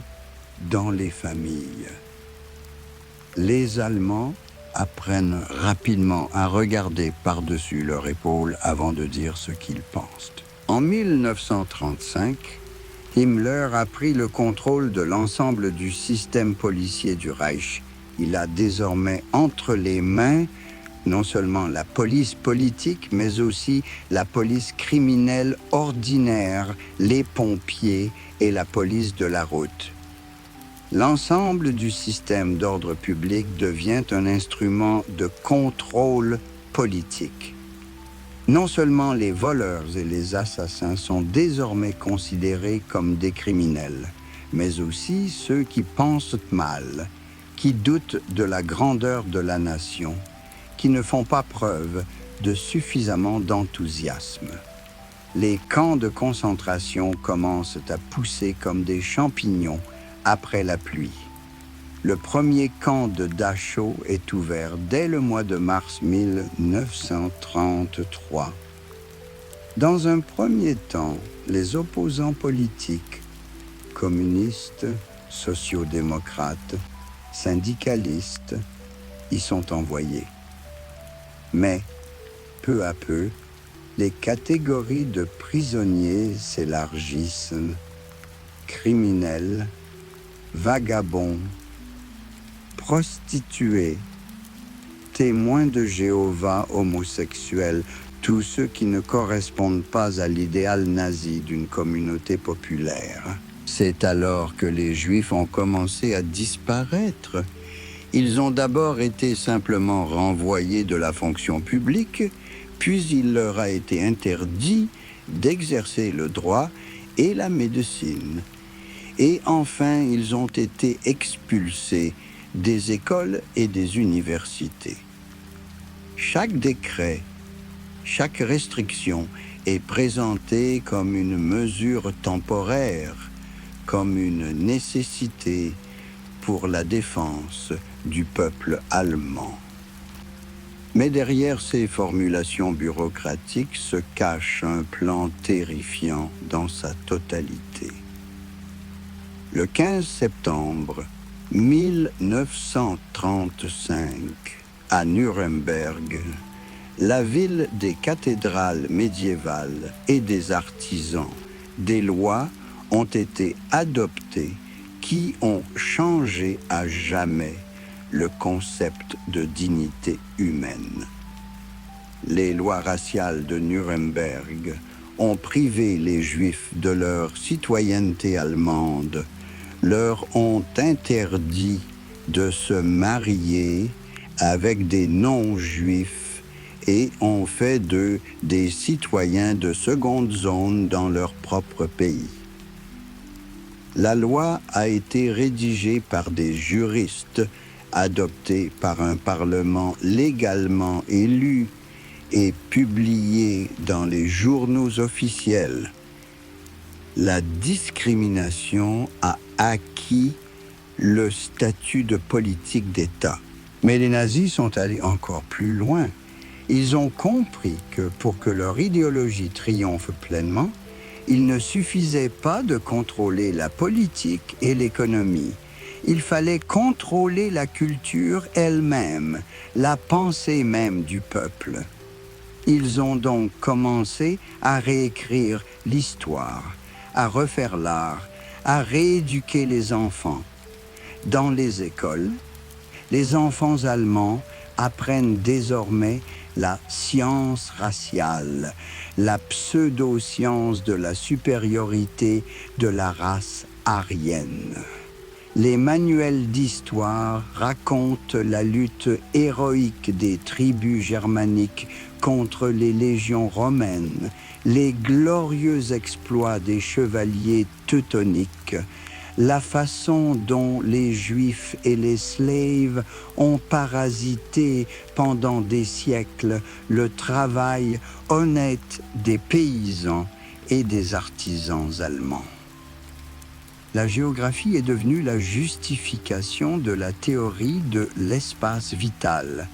dans les familles. Les Allemands, apprennent rapidement à regarder par-dessus leur épaule avant de dire ce qu'ils pensent. En 1935, Himmler a pris le contrôle de l'ensemble du système policier du Reich. Il a désormais entre les mains non seulement la police politique, mais aussi la police criminelle ordinaire, les pompiers et la police de la route. L'ensemble du système d'ordre public devient un instrument de contrôle politique. Non seulement les voleurs et les assassins sont désormais considérés comme des criminels, mais aussi ceux qui pensent mal, qui doutent de la grandeur de la nation, qui ne font pas preuve de suffisamment d'enthousiasme. Les camps de concentration commencent à pousser comme des champignons après la pluie. Le premier camp de Dachau est ouvert dès le mois de mars 1933. Dans un premier temps, les opposants politiques, communistes, sociodémocrates, syndicalistes, y sont envoyés. Mais, peu à peu, les catégories de prisonniers s'élargissent, criminels, vagabonds, prostituées, témoins de Jéhovah homosexuels, tous ceux qui ne correspondent pas à l'idéal nazi d'une communauté populaire. C'est alors que les Juifs ont commencé à disparaître. Ils ont d'abord été simplement renvoyés de la fonction publique, puis il leur a été interdit d'exercer le droit et la médecine. Et enfin, ils ont été expulsés des écoles et des universités. Chaque décret, chaque restriction est présentée comme une mesure temporaire, comme une nécessité pour la défense du peuple allemand. Mais derrière ces formulations bureaucratiques se cache un plan terrifiant dans sa totalité. Le 15 septembre 1935, à Nuremberg, la ville des cathédrales médiévales et des artisans, des lois ont été adoptées qui ont changé à jamais le concept de dignité humaine. Les lois raciales de Nuremberg ont privé les Juifs de leur citoyenneté allemande, leur ont interdit de se marier avec des non-juifs et ont fait d'eux des citoyens de seconde zone dans leur propre pays. La loi a été rédigée par des juristes, adoptée par un parlement légalement élu et publiée dans les journaux officiels. La discrimination a acquis le statut de politique d'État. Mais les nazis sont allés encore plus loin. Ils ont compris que pour que leur idéologie triomphe pleinement, il ne suffisait pas de contrôler la politique et l'économie. Il fallait contrôler la culture elle-même, la pensée même du peuple. Ils ont donc commencé à réécrire l'histoire, à refaire l'art, à rééduquer les enfants. Dans les écoles, les enfants allemands apprennent désormais la science raciale, la pseudo-science de la supériorité de la race aryenne. Les manuels d'histoire racontent la lutte héroïque des tribus germaniques contre les légions romaines, les glorieux exploits des chevaliers teutoniques, la façon dont les Juifs et les slaves ont parasité pendant des siècles le travail honnête des paysans et des artisans allemands. La géographie est devenue la justification de la théorie de l'espace vital,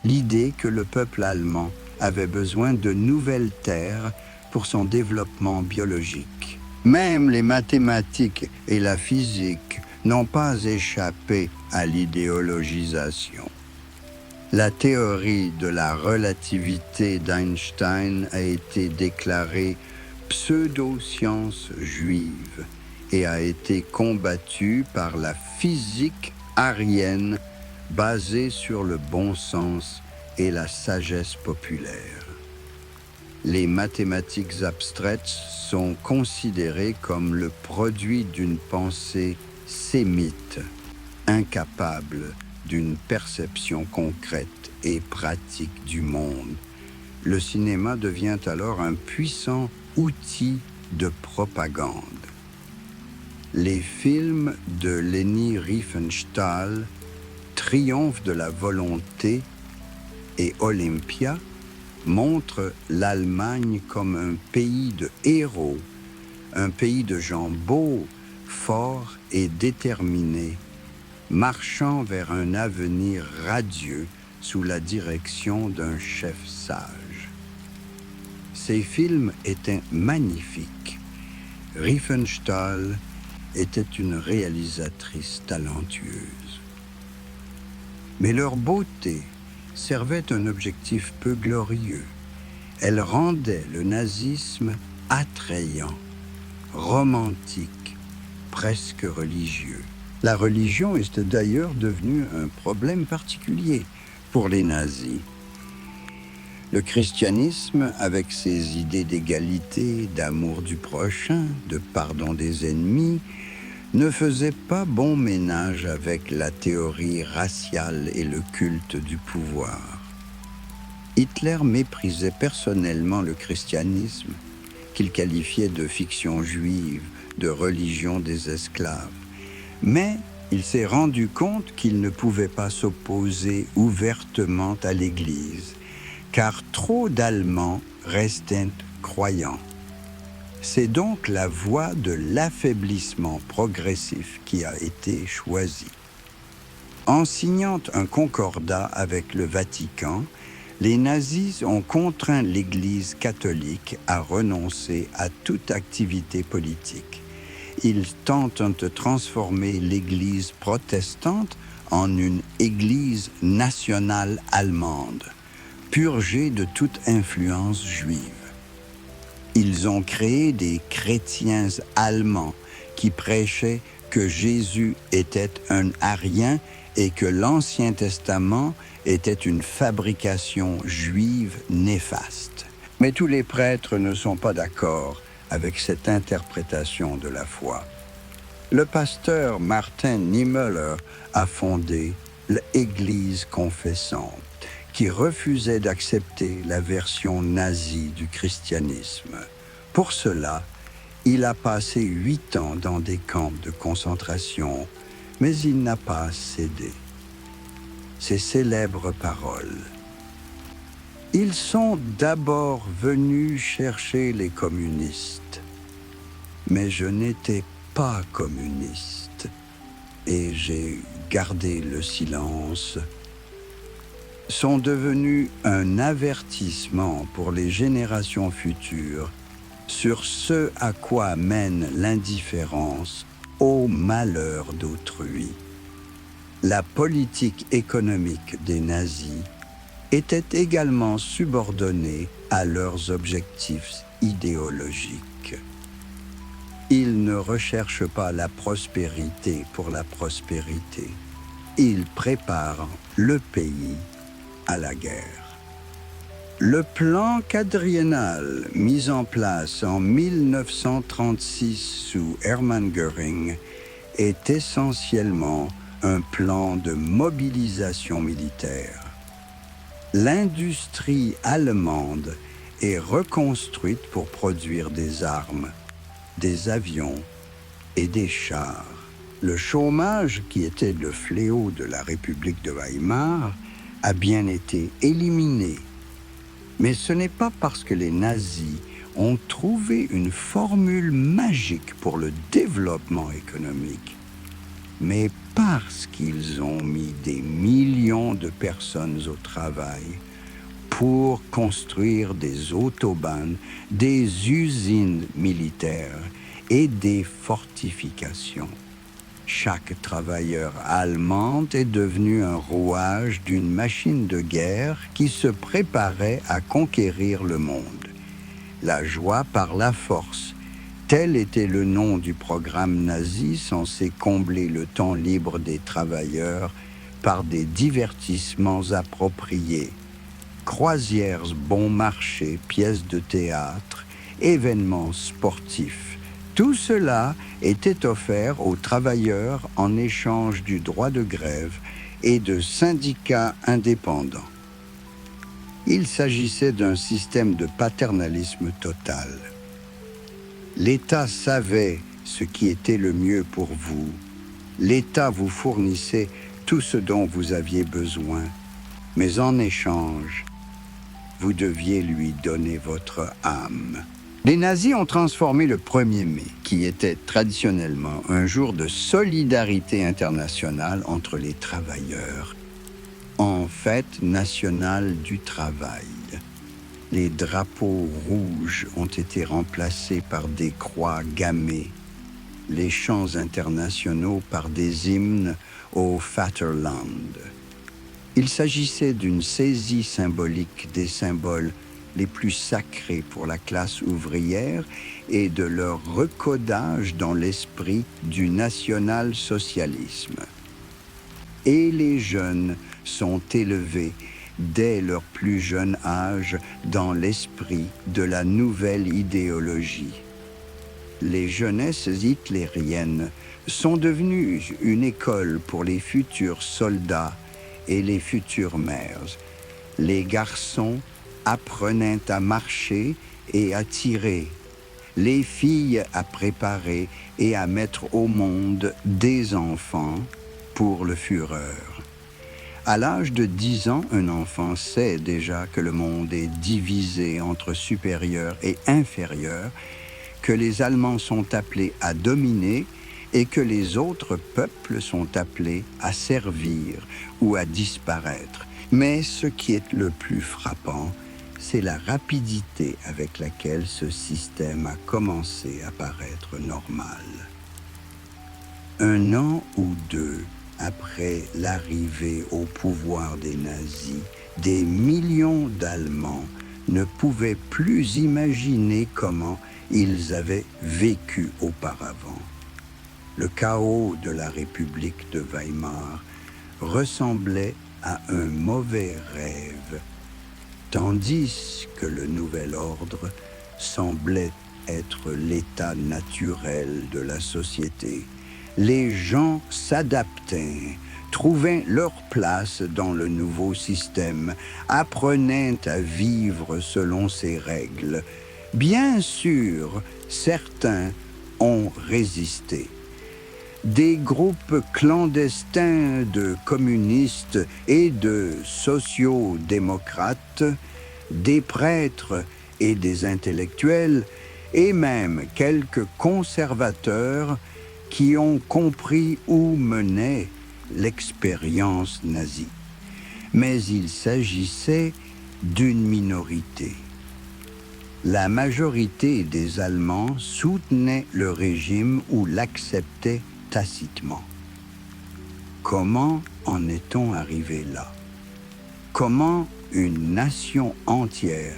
l'idée que le peuple allemand avait besoin de nouvelles terres pour son développement biologique. Même les mathématiques et la physique n'ont pas échappé à l'idéologisation. La théorie de la relativité d'Einstein a été déclarée pseudo-science juive et a été combattue par la physique arienne basée sur le bon sens et la sagesse populaire. Les mathématiques abstraites sont considérées comme le produit d'une pensée sémite, incapable d'une perception concrète et pratique du monde. Le cinéma devient alors un puissant outil de propagande. Les films de Leni Riefenstahl, Triomphe de la volonté et Olympia montrent l'Allemagne comme un pays de héros, un pays de gens beaux, forts et déterminés, marchant vers un avenir radieux sous la direction d'un chef sage. Ces films étaient magnifiques. Riefenstahl était une réalisatrice talentueuse. Mais leur beauté servait un objectif peu glorieux. Elle rendait le nazisme attrayant, romantique, presque religieux. La religion est d'ailleurs devenue un problème particulier pour les nazis. Le christianisme, avec ses idées d'égalité, d'amour du prochain, de pardon des ennemis, ne faisait pas bon ménage avec la théorie raciale et le culte du pouvoir. Hitler méprisait personnellement le christianisme, qu'il qualifiait de fiction juive, de religion des esclaves. Mais il s'est rendu compte qu'il ne pouvait pas s'opposer ouvertement à l'Église, car trop d'Allemands restaient croyants. C'est donc la voie de l'affaiblissement progressif qui a été choisie. En signant un concordat avec le Vatican, les nazis ont contraint l'Église catholique à renoncer à toute activité politique. Ils tentent de transformer l'Église protestante en une Église nationale allemande, purgée de toute influence juive. Ils ont créé des chrétiens allemands qui prêchaient que Jésus était un arien et que l'Ancien Testament était une fabrication juive néfaste. Mais tous les prêtres ne sont pas d'accord avec cette interprétation de la foi. Le pasteur Martin Niemöller a fondé l'Église confessante, qui refusait d'accepter la version nazie du christianisme. Pour cela, il a passé 8 ans dans des camps de concentration, mais il n'a pas cédé. Ces célèbres paroles. Ils sont d'abord venus chercher les communistes, mais je n'étais pas communiste et j'ai gardé le silence, sont devenus un avertissement pour les générations futures sur ce à quoi mène l'indifférence au malheur d'autrui. La politique économique des nazis était également subordonnée à leurs objectifs idéologiques. Ils ne recherchent pas la prospérité pour la prospérité. Ils préparent le pays à la guerre. Le plan quadriennal mis en place en 1936 sous Hermann Göring est essentiellement un plan de mobilisation militaire. L'industrie allemande est reconstruite pour produire des armes, des avions et des chars. Le chômage, qui était le fléau de la République de Weimar, a bien été éliminé. Mais ce n'est pas parce que les nazis ont trouvé une formule magique pour le développement économique, mais parce qu'ils ont mis des millions de personnes au travail pour construire des autobahns, des usines militaires et des fortifications. Chaque travailleur allemand est devenu un rouage d'une machine de guerre qui se préparait à conquérir le monde. La joie par la force, tel était le nom du programme nazi censé combler le temps libre des travailleurs par des divertissements appropriés. Croisières bon marché, pièces de théâtre, événements sportifs. Tout cela était offert aux travailleurs en échange du droit de grève et de syndicats indépendants. Il s'agissait d'un système de paternalisme total. L'État savait ce qui était le mieux pour vous. L'État vous fournissait tout ce dont vous aviez besoin, mais en échange, vous deviez lui donner votre âme. Les nazis ont transformé le 1er mai, qui était traditionnellement un jour de solidarité internationale entre les travailleurs, en fête nationale du travail. Les drapeaux rouges ont été remplacés par des croix gammées, les chants internationaux par des hymnes au Vaterland. Il s'agissait d'une saisie symbolique des symboles les plus sacrés pour la classe ouvrière et de leur recodage dans l'esprit du national-socialisme. Et les jeunes sont élevés dès leur plus jeune âge dans l'esprit de la nouvelle idéologie. Les jeunesses hitlériennes sont devenues une école pour les futurs soldats et les futures mères. Les garçons apprenaient à marcher et à tirer, les filles à préparer et à mettre au monde des enfants pour le Führer. À l'âge de 10 ans, un enfant sait déjà que le monde est divisé entre supérieurs et inférieurs, que les Allemands sont appelés à dominer et que les autres peuples sont appelés à servir ou à disparaître. Mais ce qui est le plus frappant, c'est la rapidité avec laquelle ce système a commencé à paraître normal. 1 an ou 2 après l'arrivée au pouvoir des nazis, des millions d'Allemands ne pouvaient plus imaginer comment ils avaient vécu auparavant. Le chaos de la République de Weimar ressemblait à un mauvais rêve, tandis que le nouvel ordre semblait être l'état naturel de la société. Les gens s'adaptaient, trouvaient leur place dans le nouveau système, apprenaient à vivre selon ses règles. Bien sûr, certains ont résisté. Des groupes clandestins de communistes et de sociaux-démocrates, des prêtres et des intellectuels, et même quelques conservateurs qui ont compris où menait l'expérience nazie. Mais il s'agissait d'une minorité. La majorité des Allemands soutenait le régime ou l'acceptait tacitement. Comment en est-on arrivé là? Comment une nation entière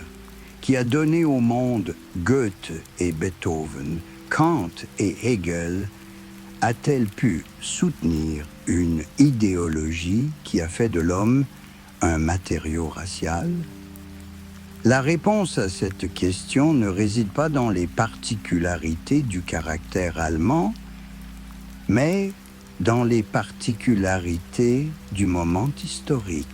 qui a donné au monde Goethe et Beethoven, Kant et Hegel, a-t-elle pu soutenir une idéologie qui a fait de l'homme un matériau racial? La réponse à cette question ne réside pas dans les particularités du caractère allemand, mais dans les particularités du moment historique.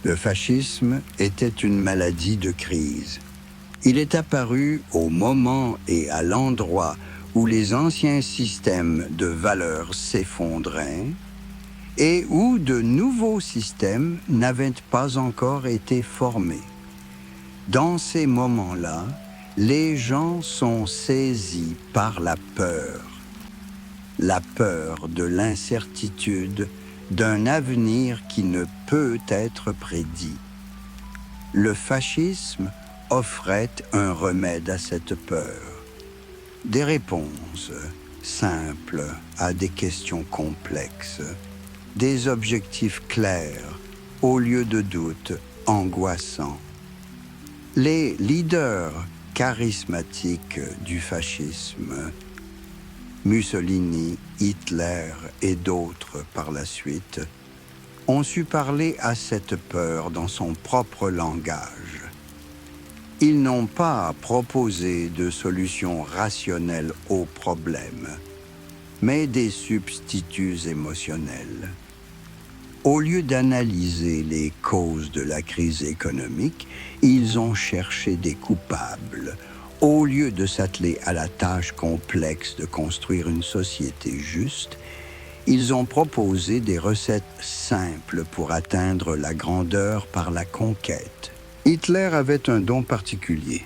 Le fascisme était une maladie de crise. Il est apparu au moment et à l'endroit où les anciens systèmes de valeurs s'effondraient et où de nouveaux systèmes n'avaient pas encore été formés. Dans ces moments-là, les gens sont saisis par la peur de l'incertitude, d'un avenir qui ne peut être prédit. Le fascisme offrait un remède à cette peur. Des réponses simples à des questions complexes, des objectifs clairs au lieu de doutes angoissants. Les leaders charismatiques du fascisme, Mussolini, Hitler et d'autres par la suite, ont su parler à cette peur dans son propre langage. Ils n'ont pas proposé de solutions rationnelles aux problèmes, mais des substituts émotionnels. Au lieu d'analyser les causes de la crise économique, ils ont cherché des coupables. Au lieu de s'atteler à la tâche complexe de construire une société juste, ils ont proposé des recettes simples pour atteindre la grandeur par la conquête. Hitler avait un don particulier.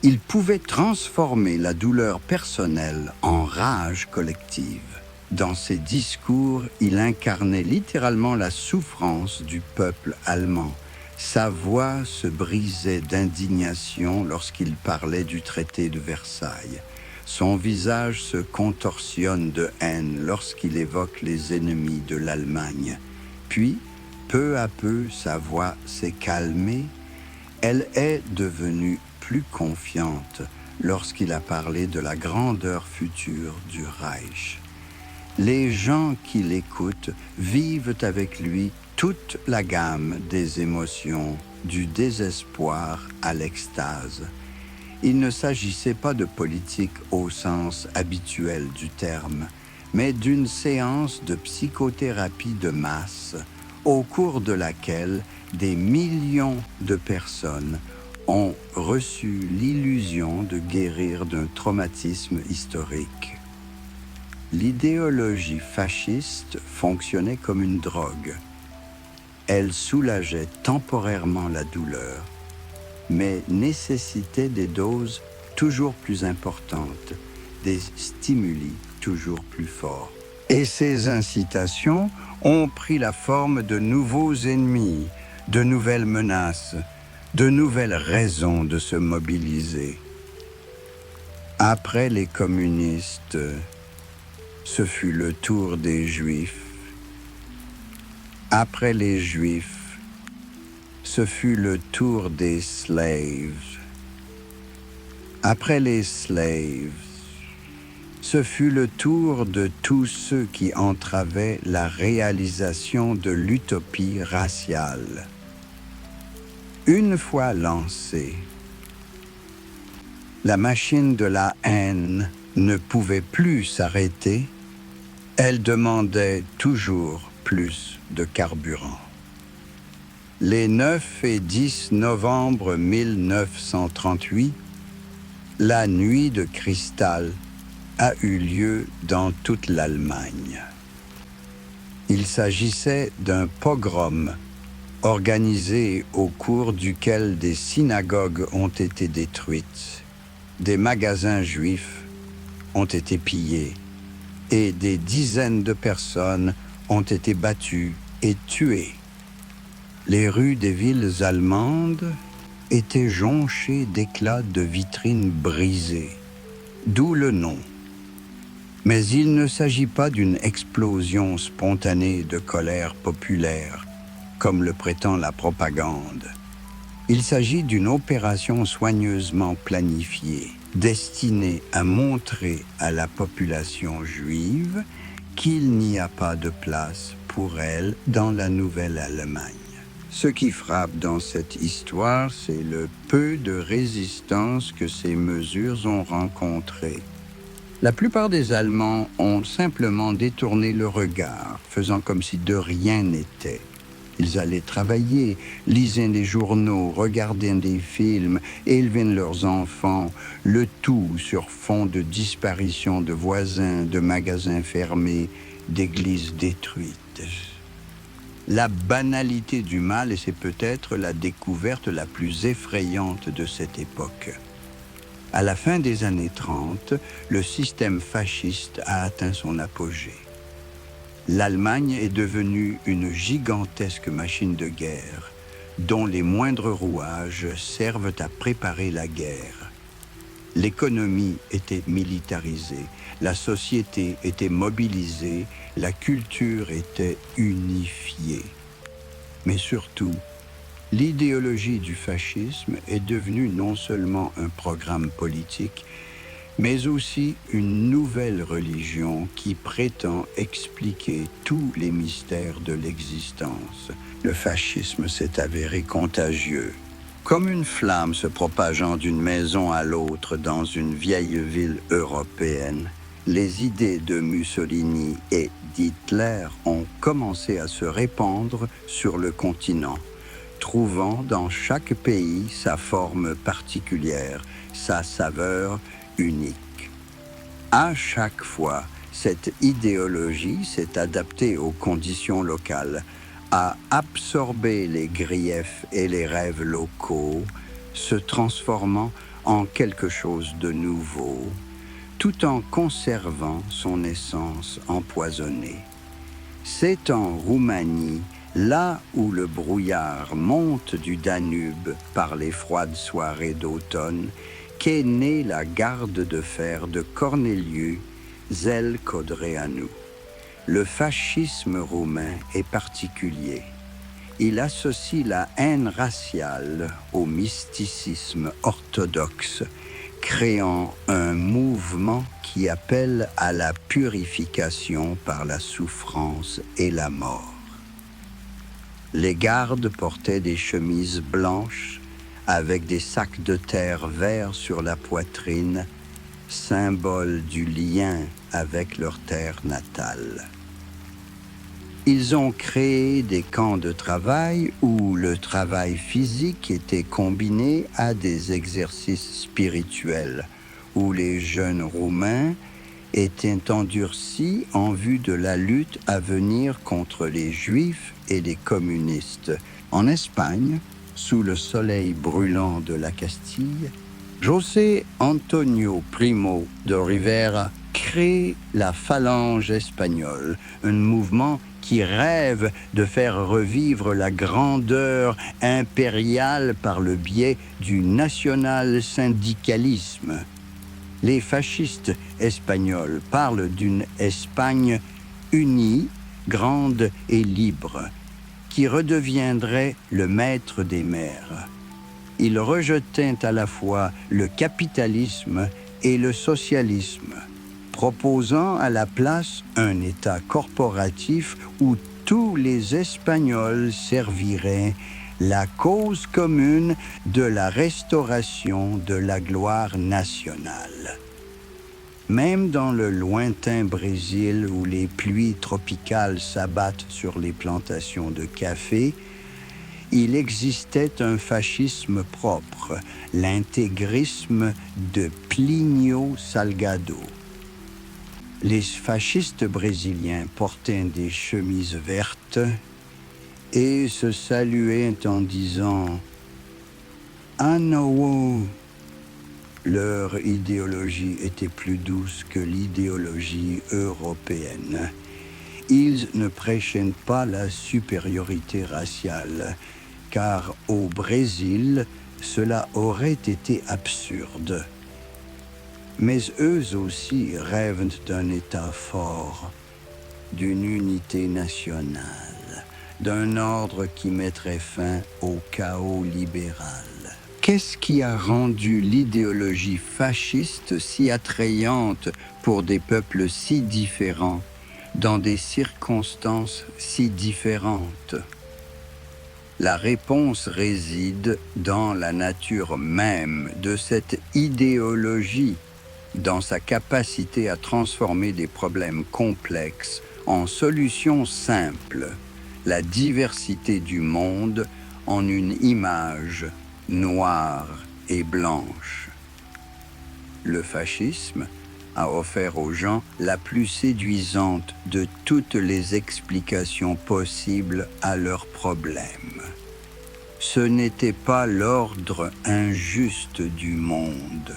Il pouvait transformer la douleur personnelle en rage collective. Dans ses discours, il incarnait littéralement la souffrance du peuple allemand. Sa voix se brisait d'indignation lorsqu'il parlait du traité de Versailles. Son visage se contorsionne de haine lorsqu'il évoque les ennemis de l'Allemagne. Puis, peu à peu, sa voix s'est calmée. Elle est devenue plus confiante lorsqu'il a parlé de la grandeur future du Reich. Les gens qui l'écoutent vivent avec lui toute la gamme des émotions, du désespoir à l'extase. Il ne s'agissait pas de politique au sens habituel du terme, mais d'une séance de psychothérapie de masse, au cours de laquelle des millions de personnes ont reçu l'illusion de guérir d'un traumatisme historique. L'idéologie fasciste fonctionnait comme une drogue. Elle soulageait temporairement la douleur, mais nécessitait des doses toujours plus importantes, des stimuli toujours plus forts. Et ces incitations ont pris la forme de nouveaux ennemis, de nouvelles menaces, de nouvelles raisons de se mobiliser. Après les communistes, ce fut le tour des Juifs. Après les Juifs, ce fut le tour des slaves. Après les slaves, ce fut le tour de tous ceux qui entravaient la réalisation de l'utopie raciale. Une fois lancée, la machine de la haine ne pouvait plus s'arrêter. Elle demandait toujours plus de carburant. Les 9 et 10 novembre 1938, la nuit de cristal a eu lieu dans toute l'Allemagne. Il s'agissait d'un pogrom organisé au cours duquel des synagogues ont été détruites, des magasins juifs ont été pillés et des dizaines de personnes ont été battues et tuées. Les rues des villes allemandes étaient jonchées d'éclats de vitrines brisées, d'où le nom. Mais il ne s'agit pas d'une explosion spontanée de colère populaire, comme le prétend la propagande. Il s'agit d'une opération soigneusement planifiée, destinée à montrer à la population juive qu'il n'y a pas de place pour elle dans la Nouvelle-Allemagne. Ce qui frappe dans cette histoire, c'est le peu de résistance que ces mesures ont rencontrée. La plupart des Allemands ont simplement détourné le regard, faisant comme si de rien n'était. Ils allaient travailler, lisaient des journaux, regardaient des films, élevaient leurs enfants, le tout sur fond de disparition de voisins, de magasins fermés, d'églises détruites. La banalité du mal, et c'est peut-être la découverte la plus effrayante de cette époque. À la fin des années 30, le système fasciste a atteint son apogée. L'Allemagne est devenue une gigantesque machine de guerre, dont les moindres rouages servent à préparer la guerre. L'économie était militarisée, la société était mobilisée, la culture était unifiée. Mais surtout, l'idéologie du fascisme est devenue non seulement un programme politique, mais aussi une nouvelle religion qui prétend expliquer tous les mystères de l'existence. Le fascisme s'est avéré contagieux. Comme une flamme se propageant d'une maison à l'autre dans une vieille ville européenne, les idées de Mussolini et d'Hitler ont commencé à se répandre sur le continent, trouvant dans chaque pays sa forme particulière, sa saveur unique. À chaque fois, cette idéologie s'est adaptée aux conditions locales, a absorbé les griefs et les rêves locaux, se transformant en quelque chose de nouveau, tout en conservant son essence empoisonnée. C'est en Roumanie, là où le brouillard monte du Danube par les froides soirées d'automne, qu'est née la garde de fer de Corneliu Codreanu. Le fascisme roumain est particulier. Il associe la haine raciale au mysticisme orthodoxe, créant un mouvement qui appelle à la purification par la souffrance et la mort. Les gardes portaient des chemises blanches avec des sacs de terre verts sur la poitrine, symbole du lien avec leur terre natale. Ils ont créé des camps de travail où le travail physique était combiné à des exercices spirituels, où les jeunes Roumains étaient endurcis en vue de la lutte à venir contre les Juifs et les communistes. En Espagne, sous le soleil brûlant de la Castille, José Antonio Primo de Rivera crée la Phalange espagnole, un mouvement qui rêve de faire revivre la grandeur impériale par le biais du national-syndicalisme. Les fascistes espagnols parlent d'une Espagne unie, grande et libre, qui redeviendrait le maître des mers. Ils rejetaient à la fois le capitalisme et le socialisme, proposant à la place un État corporatif où tous les Espagnols serviraient la cause commune de la restauration de la gloire nationale. Même dans le lointain Brésil où les pluies tropicales s'abattent sur les plantations de café, il existait un fascisme propre, l'intégrisme de Plínio Salgado. Les fascistes brésiliens portaient des chemises vertes et se saluaient en disant « Anawo ». Leur idéologie était plus douce que l'idéologie européenne. Ils ne prêchaient pas la supériorité raciale, car au Brésil, cela aurait été absurde. Mais eux aussi rêvent d'un État fort, d'une unité nationale, d'un ordre qui mettrait fin au chaos libéral. Qu'est-ce qui a rendu l'idéologie fasciste si attrayante pour des peuples si différents, dans des circonstances si différentes? La réponse réside dans la nature même de cette idéologie, dans sa capacité à transformer des problèmes complexes en solutions simples, la diversité du monde en une image noire et blanche. Le fascisme a offert aux gens la plus séduisante de toutes les explications possibles à leurs problèmes. Ce n'était pas l'ordre injuste du monde,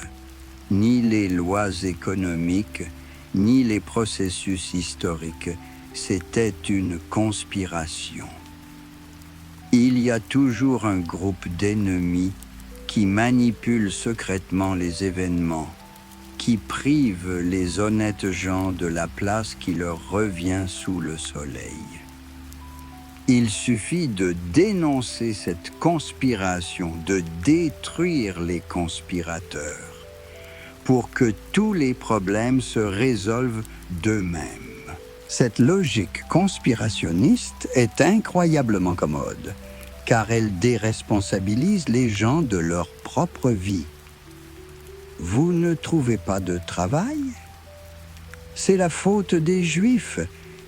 ni les lois économiques, ni les processus historiques. C'était une conspiration. Il y a toujours un groupe d'ennemis qui manipule secrètement les événements, qui prive les honnêtes gens de la place qui leur revient sous le soleil. Il suffit de dénoncer cette conspiration, de détruire les conspirateurs, pour que tous les problèmes se résolvent d'eux-mêmes. Cette logique conspirationniste est incroyablement commode, car elle déresponsabilise les gens de leur propre vie. Vous ne trouvez pas de travail? C'est la faute des Juifs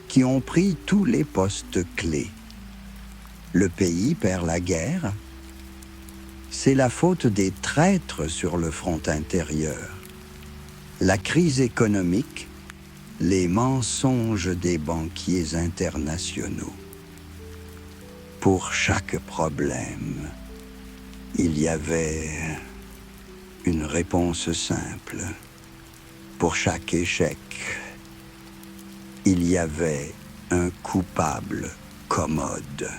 qui ont pris tous les postes clés. Le pays perd la guerre. C'est la faute des traîtres sur le front intérieur. La crise économique, les mensonges des banquiers internationaux. Pour chaque problème, il y avait une réponse simple. Pour chaque échec, il y avait un coupable commode.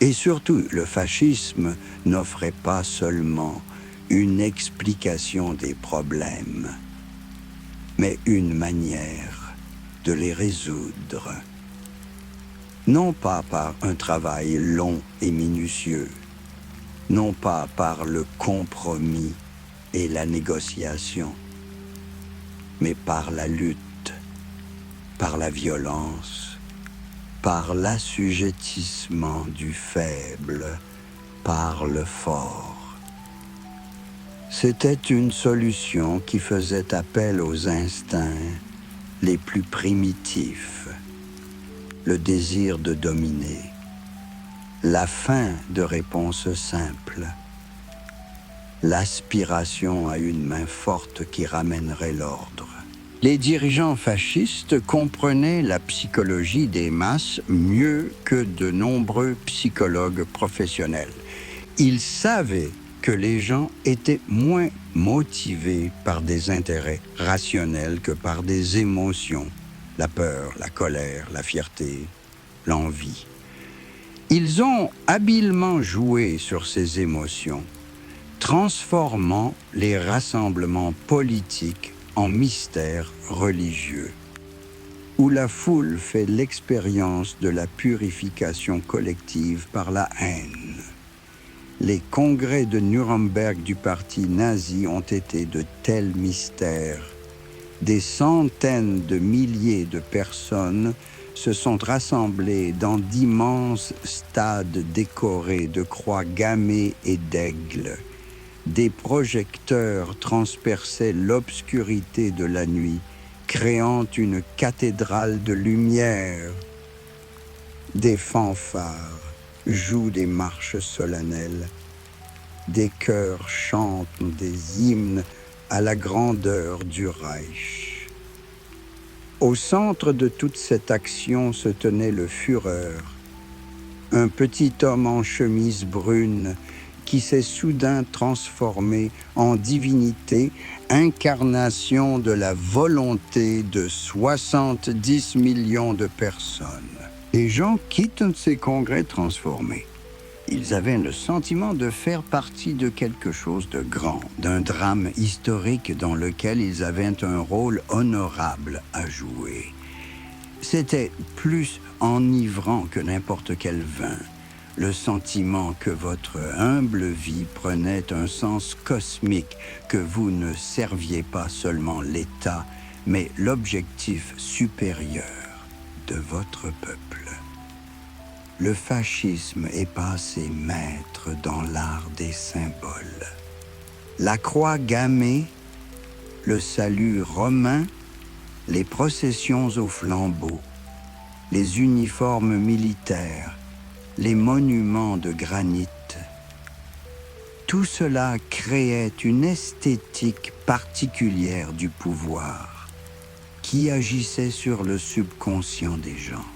Et surtout, le fascisme n'offrait pas seulement une explication des problèmes, mais une manière de les résoudre. Non pas par un travail long et minutieux, non pas par le compromis et la négociation, mais par la lutte, par la violence, par l'assujettissement du faible, par le fort. C'était une solution qui faisait appel aux instincts les plus primitifs, le désir de dominer, la faim de réponses simples, l'aspiration à une main forte qui ramènerait l'ordre. Les dirigeants fascistes comprenaient la psychologie des masses mieux que de nombreux psychologues professionnels. Ils savaient que les gens étaient moins motivés par des intérêts rationnels que par des émotions, la peur, la colère, la fierté, l'envie. Ils ont habilement joué sur ces émotions, transformant les rassemblements politiques en mystères religieux, où la foule fait l'expérience de la purification collective par la haine. Les congrès de Nuremberg du parti nazi ont été de tels mystères. Des centaines de milliers de personnes se sont rassemblées dans d'immenses stades décorés de croix gammées et d'aigles. Des projecteurs transperçaient l'obscurité de la nuit, créant une cathédrale de lumière. Des fanfares jouent des marches solennelles. Des chœurs chantent des hymnes à la grandeur du Reich. Au centre de toute cette action se tenait le Führer, un petit homme en chemise brune qui s'est soudain transformé en divinité, incarnation de la volonté de 70 millions de personnes. Les gens quittent ces congrès transformés. Ils avaient le sentiment de faire partie de quelque chose de grand, d'un drame historique dans lequel ils avaient un rôle honorable à jouer. C'était plus enivrant que n'importe quel vin, le sentiment que votre humble vie prenait un sens cosmique, que vous ne serviez pas seulement l'État, mais l'objectif supérieur de votre peuple. Le fascisme est passé maître dans l'art des symboles. La croix gammée, le salut romain, les processions aux flambeaux, les uniformes militaires, les monuments de granit. Tout cela créait une esthétique particulière du pouvoir qui agissait sur le subconscient des gens.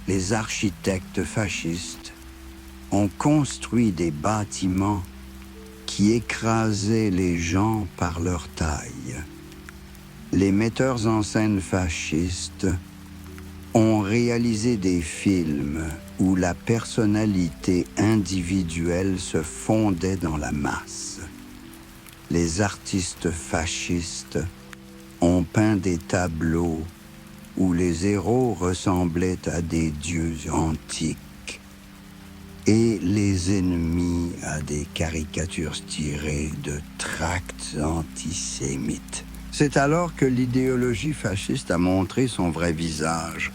Les architectes fascistes ont construit des bâtiments qui écrasaient les gens par leur taille. Les metteurs en scène fascistes ont réalisé des films où la personnalité individuelle se fondait dans la masse. Les artistes fascistes ont peint des tableaux où les héros ressemblaient à des dieux antiques et les ennemis à des caricatures tirées de tracts antisémites. C'est alors que l'idéologie fasciste a montré son vrai visage.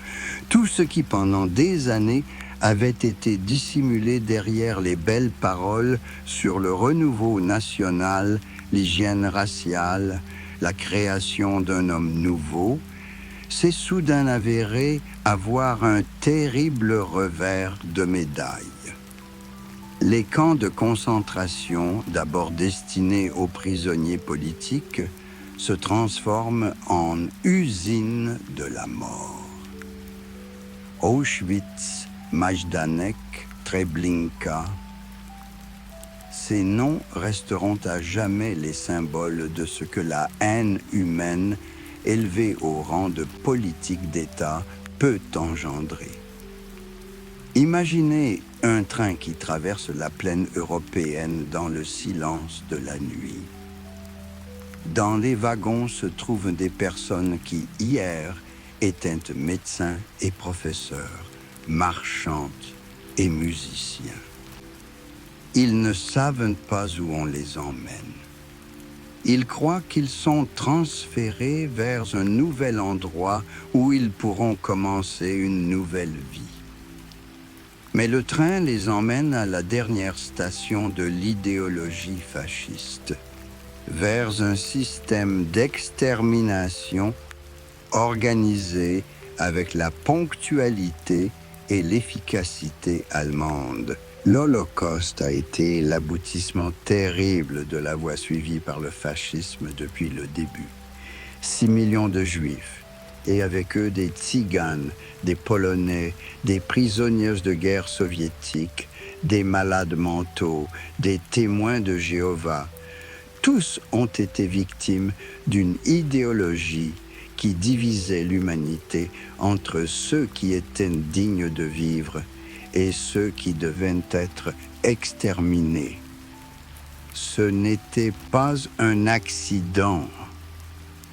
Tout ce qui, pendant des années, avait été dissimulé derrière les belles paroles sur le renouveau national, l'hygiène raciale, la création d'un homme nouveau, s'est soudain avéré avoir un terrible revers de médaille. Les camps de concentration, d'abord destinés aux prisonniers politiques, se transforment en usines de la mort. Auschwitz, Majdanek, Treblinka, ces noms resteront à jamais les symboles de ce que la haine humaine, élevée au rang de politique d'État, peut engendrer. Imaginez un train qui traverse la plaine européenne dans le silence de la nuit. Dans les wagons se trouvent des personnes qui, hier, étaient médecins et professeurs, marchandes et musiciens. Ils ne savent pas où on les emmène. Ils croient qu'ils sont transférés vers un nouvel endroit où ils pourront commencer une nouvelle vie. Mais le train les emmène à la dernière station de l'idéologie fasciste, vers un système d'extermination organisé avec la ponctualité et l'efficacité allemande. L'Holocauste a été l'aboutissement terrible de la voie suivie par le fascisme depuis le début. 6 millions de Juifs, et avec eux des Tziganes, des Polonais, des prisonniers de guerre soviétiques, des malades mentaux, des témoins de Jéhovah. Tous ont été victimes d'une idéologie qui divisait l'humanité entre ceux qui étaient dignes de vivre et ceux qui devaient être exterminés. Ce n'était pas un accident.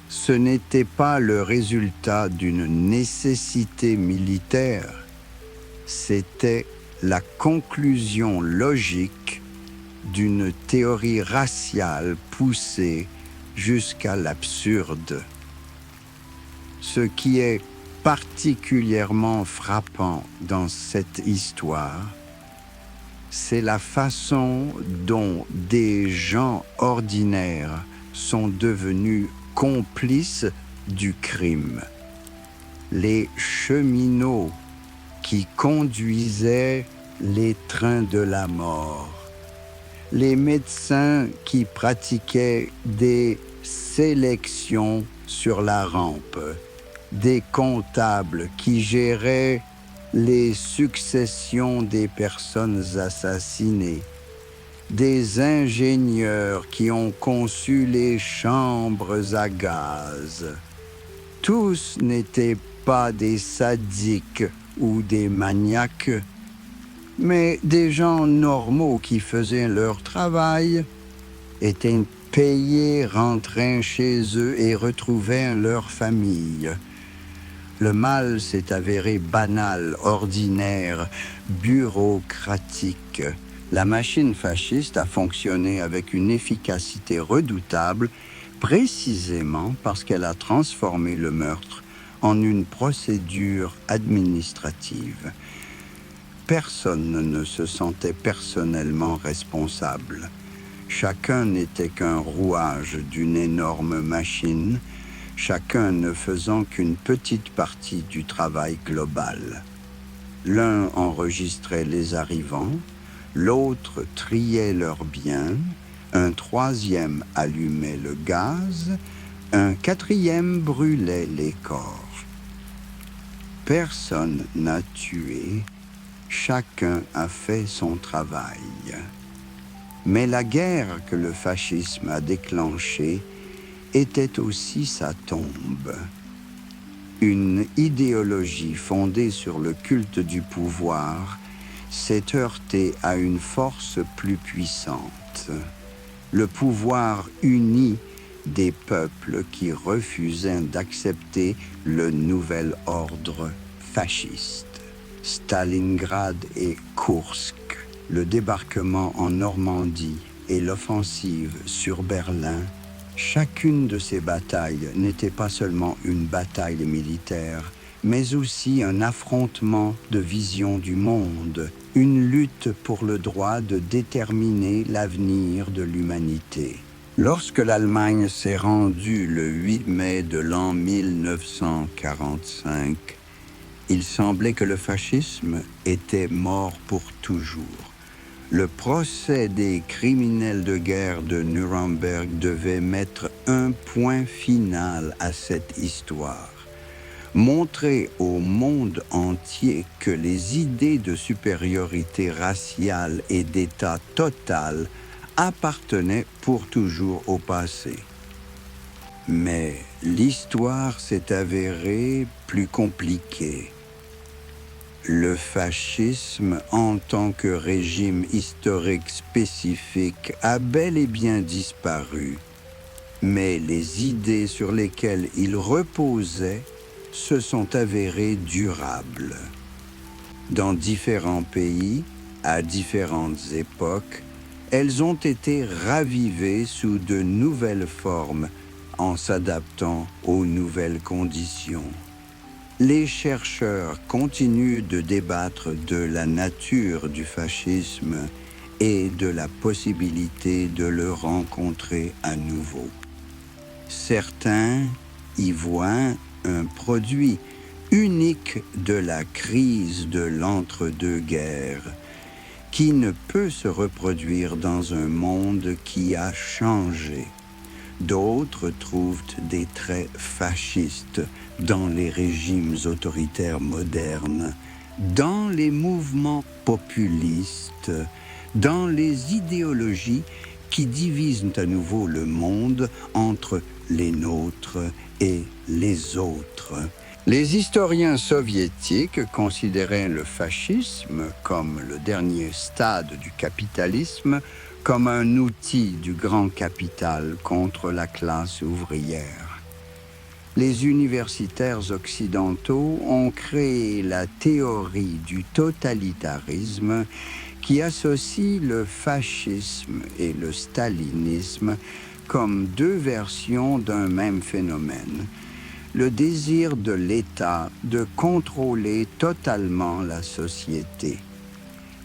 Ce n'était pas le résultat d'une nécessité militaire. C'était la conclusion logique d'une théorie raciale poussée jusqu'à l'absurde. Ce qui est particulièrement frappant dans cette histoire, c'est la façon dont des gens ordinaires sont devenus complices du crime. Les cheminots qui conduisaient les trains de la mort, les médecins qui pratiquaient des sélections sur la rampe, des comptables qui géraient les successions des personnes assassinées, des ingénieurs qui ont conçu les chambres à gaz. Tous n'étaient pas des sadiques ou des maniaques, mais des gens normaux qui faisaient leur travail, étaient payés, rentraient chez eux et retrouvaient leur famille. Le mal s'est avéré banal, ordinaire, bureaucratique. La machine fasciste a fonctionné avec une efficacité redoutable, précisément parce qu'elle a transformé le meurtre en une procédure administrative. Personne ne se sentait personnellement responsable. Chacun n'était qu'un rouage d'une énorme machine, chacun ne faisant qu'une petite partie du travail global. L'un enregistrait les arrivants, l'autre triait leurs biens, un troisième allumait le gaz, un quatrième brûlait les corps. Personne n'a tué, chacun a fait son travail. Mais la guerre que le fascisme a déclenchée était aussi sa tombe. une idéologie fondée sur le culte du pouvoir s'est heurtée à une force plus puissante, le pouvoir uni des peuples qui refusaient d'accepter le nouvel ordre fasciste. Stalingrad et Koursk, le débarquement en Normandie et l'offensive sur Berlin, chacune de ces batailles n'était pas seulement une bataille militaire, mais aussi un affrontement de vision du monde, une lutte pour le droit de déterminer l'avenir de l'humanité. Lorsque l'Allemagne s'est rendue le 8 mai de l'an 1945, il semblait que le fascisme était mort pour toujours. Le procès des criminels de guerre de Nuremberg devait mettre un point final à cette histoire. Montrer au monde entier que les idées de supériorité raciale et d'État total appartenaient pour toujours au passé. Mais l'histoire s'est avérée plus compliquée. Le fascisme, en tant que régime historique spécifique, a bel et bien disparu. Mais les idées sur lesquelles il reposait se sont avérées durables. Dans différents pays, à différentes époques, elles ont été ravivées sous de nouvelles formes en s'adaptant aux nouvelles conditions. Les chercheurs continuent de débattre de la nature du fascisme et de la possibilité de le rencontrer à nouveau. Certains y voient un produit unique de la crise de l'entre-deux-guerres, qui ne peut se reproduire dans un monde qui a changé. D'autres trouvent des traits fascistes dans les régimes autoritaires modernes, dans les mouvements populistes, dans les idéologies qui divisent à nouveau le monde entre les nôtres et les autres. Les historiens soviétiques considéraient le fascisme comme le dernier stade du capitalisme, comme un outil du grand capital contre la classe ouvrière. Les universitaires occidentaux ont créé la théorie du totalitarisme qui associe le fascisme et le stalinisme comme deux versions d'un même phénomène, le désir de l'État de contrôler totalement la société.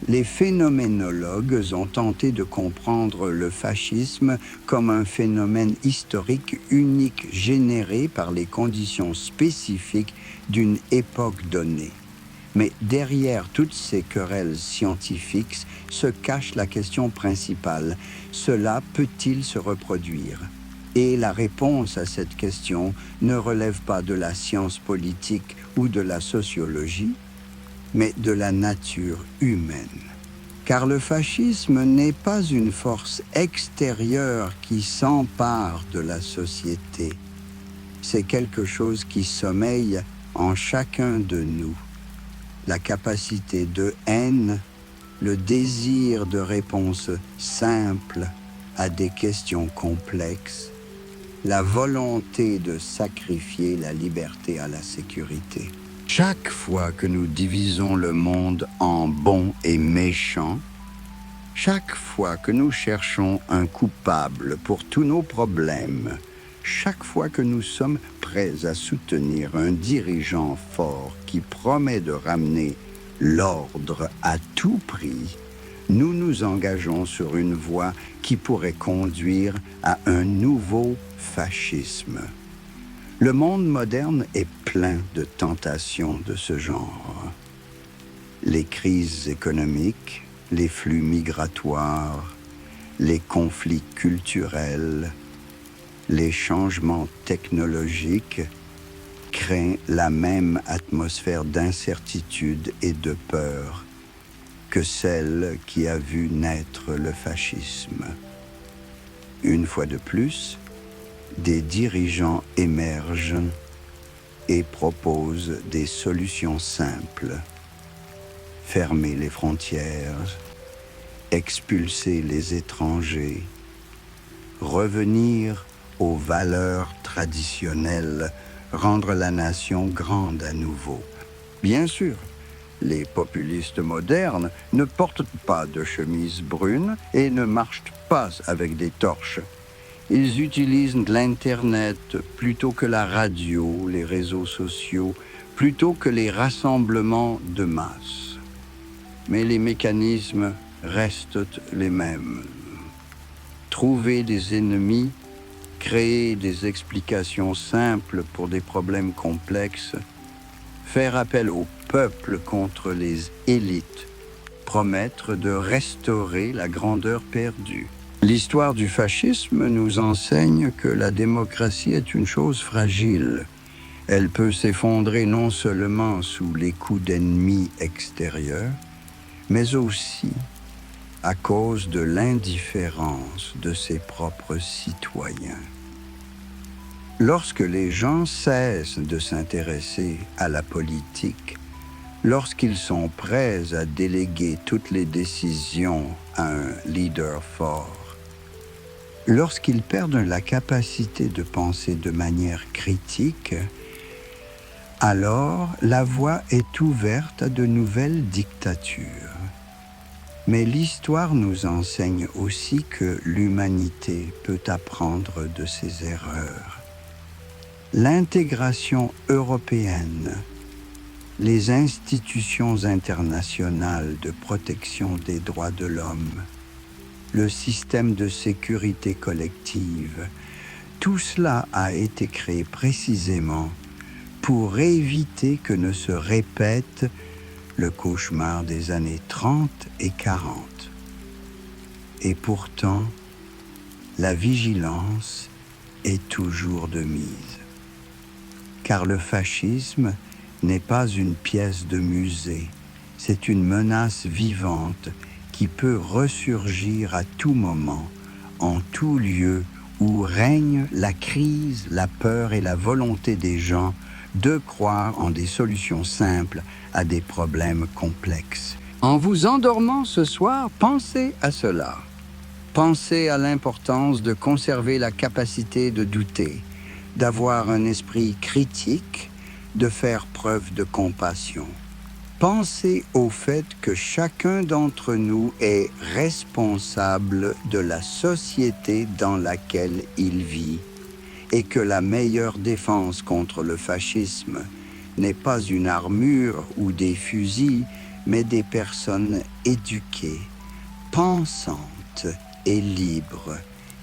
Les phénoménologues ont tenté de comprendre le fascisme comme un phénomène historique unique généré par les conditions spécifiques d'une époque donnée. Mais derrière toutes ces querelles scientifiques se cache la question principale. Cela peut-il se reproduire ? Et la réponse à cette question ne relève pas de la science politique ou de la sociologie, mais de la nature humaine. Car le fascisme n'est pas une force extérieure qui s'empare de la société. C'est quelque chose qui sommeille en chacun de nous. La capacité de haine, le désir de réponses simples à des questions complexes, la volonté de sacrifier la liberté à la sécurité. Chaque fois que nous divisons le monde en bons et méchants, chaque fois que nous cherchons un coupable pour tous nos problèmes, chaque fois que nous sommes prêts à soutenir un dirigeant fort qui promet de ramener l'ordre à tout prix, nous nous engageons sur une voie qui pourrait conduire à un nouveau fascisme. Le monde moderne est plein de tentations de ce genre. Les crises économiques, les flux migratoires, les conflits culturels, les changements technologiques créent la même atmosphère d'incertitude et de peur que celle qui a vu naître le fascisme. Une fois de plus, des dirigeants émergent et propose des solutions simples. Fermer les frontières, expulser les étrangers, revenir aux valeurs traditionnelles, rendre la nation grande à nouveau. Bien sûr, les populistes modernes ne portent pas de chemise brune et ne marchent pas avec des torches. Ils utilisent l'Internet plutôt que la radio, les réseaux sociaux, plutôt que les rassemblements de masse. Mais les mécanismes restent les mêmes. Trouver des ennemis, créer des explications simples pour des problèmes complexes, faire appel au peuple contre les élites, promettre de restaurer la grandeur perdue. L'histoire du fascisme nous enseigne que la démocratie est une chose fragile. Elle peut s'effondrer non seulement sous les coups d'ennemis extérieurs, mais aussi à cause de l'indifférence de ses propres citoyens. Lorsque les gens cessent de s'intéresser à la politique, lorsqu'ils sont prêts à déléguer toutes les décisions à un leader fort, lorsqu'ils perdent la capacité de penser de manière critique, alors la voie est ouverte à de nouvelles dictatures. Mais l'histoire nous enseigne aussi que l'humanité peut apprendre de ses erreurs. L'intégration européenne, les institutions internationales de protection des droits de l'homme, le système de sécurité collective, tout cela a été créé précisément pour éviter que ne se répète le cauchemar des années 30 et 40. Et pourtant, la vigilance est toujours de mise. Car le fascisme n'est pas une pièce de musée, c'est une menace vivante qui peut ressurgir à tout moment, en tout lieu où règne la crise, la peur et la volonté des gens de croire en des solutions simples à des problèmes complexes. En vous endormant ce soir, pensez à cela. Pensez à l'importance de conserver la capacité de douter, d'avoir un esprit critique, de faire preuve de compassion. Pensez au fait que chacun d'entre nous est responsable de la société dans laquelle il vit et que la meilleure défense contre le fascisme n'est pas une armure ou des fusils, mais des personnes éduquées, pensantes et libres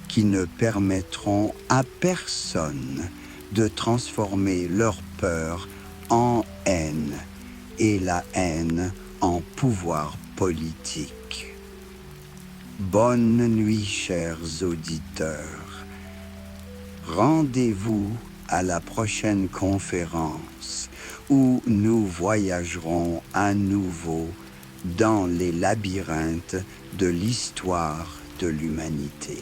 qui ne permettront à personne de transformer leur peur en haine et la haine en pouvoir politique. Bonne nuit, chers auditeurs. Rendez-vous à la prochaine conférence où nous voyagerons à nouveau dans les labyrinthes de l'histoire de l'humanité.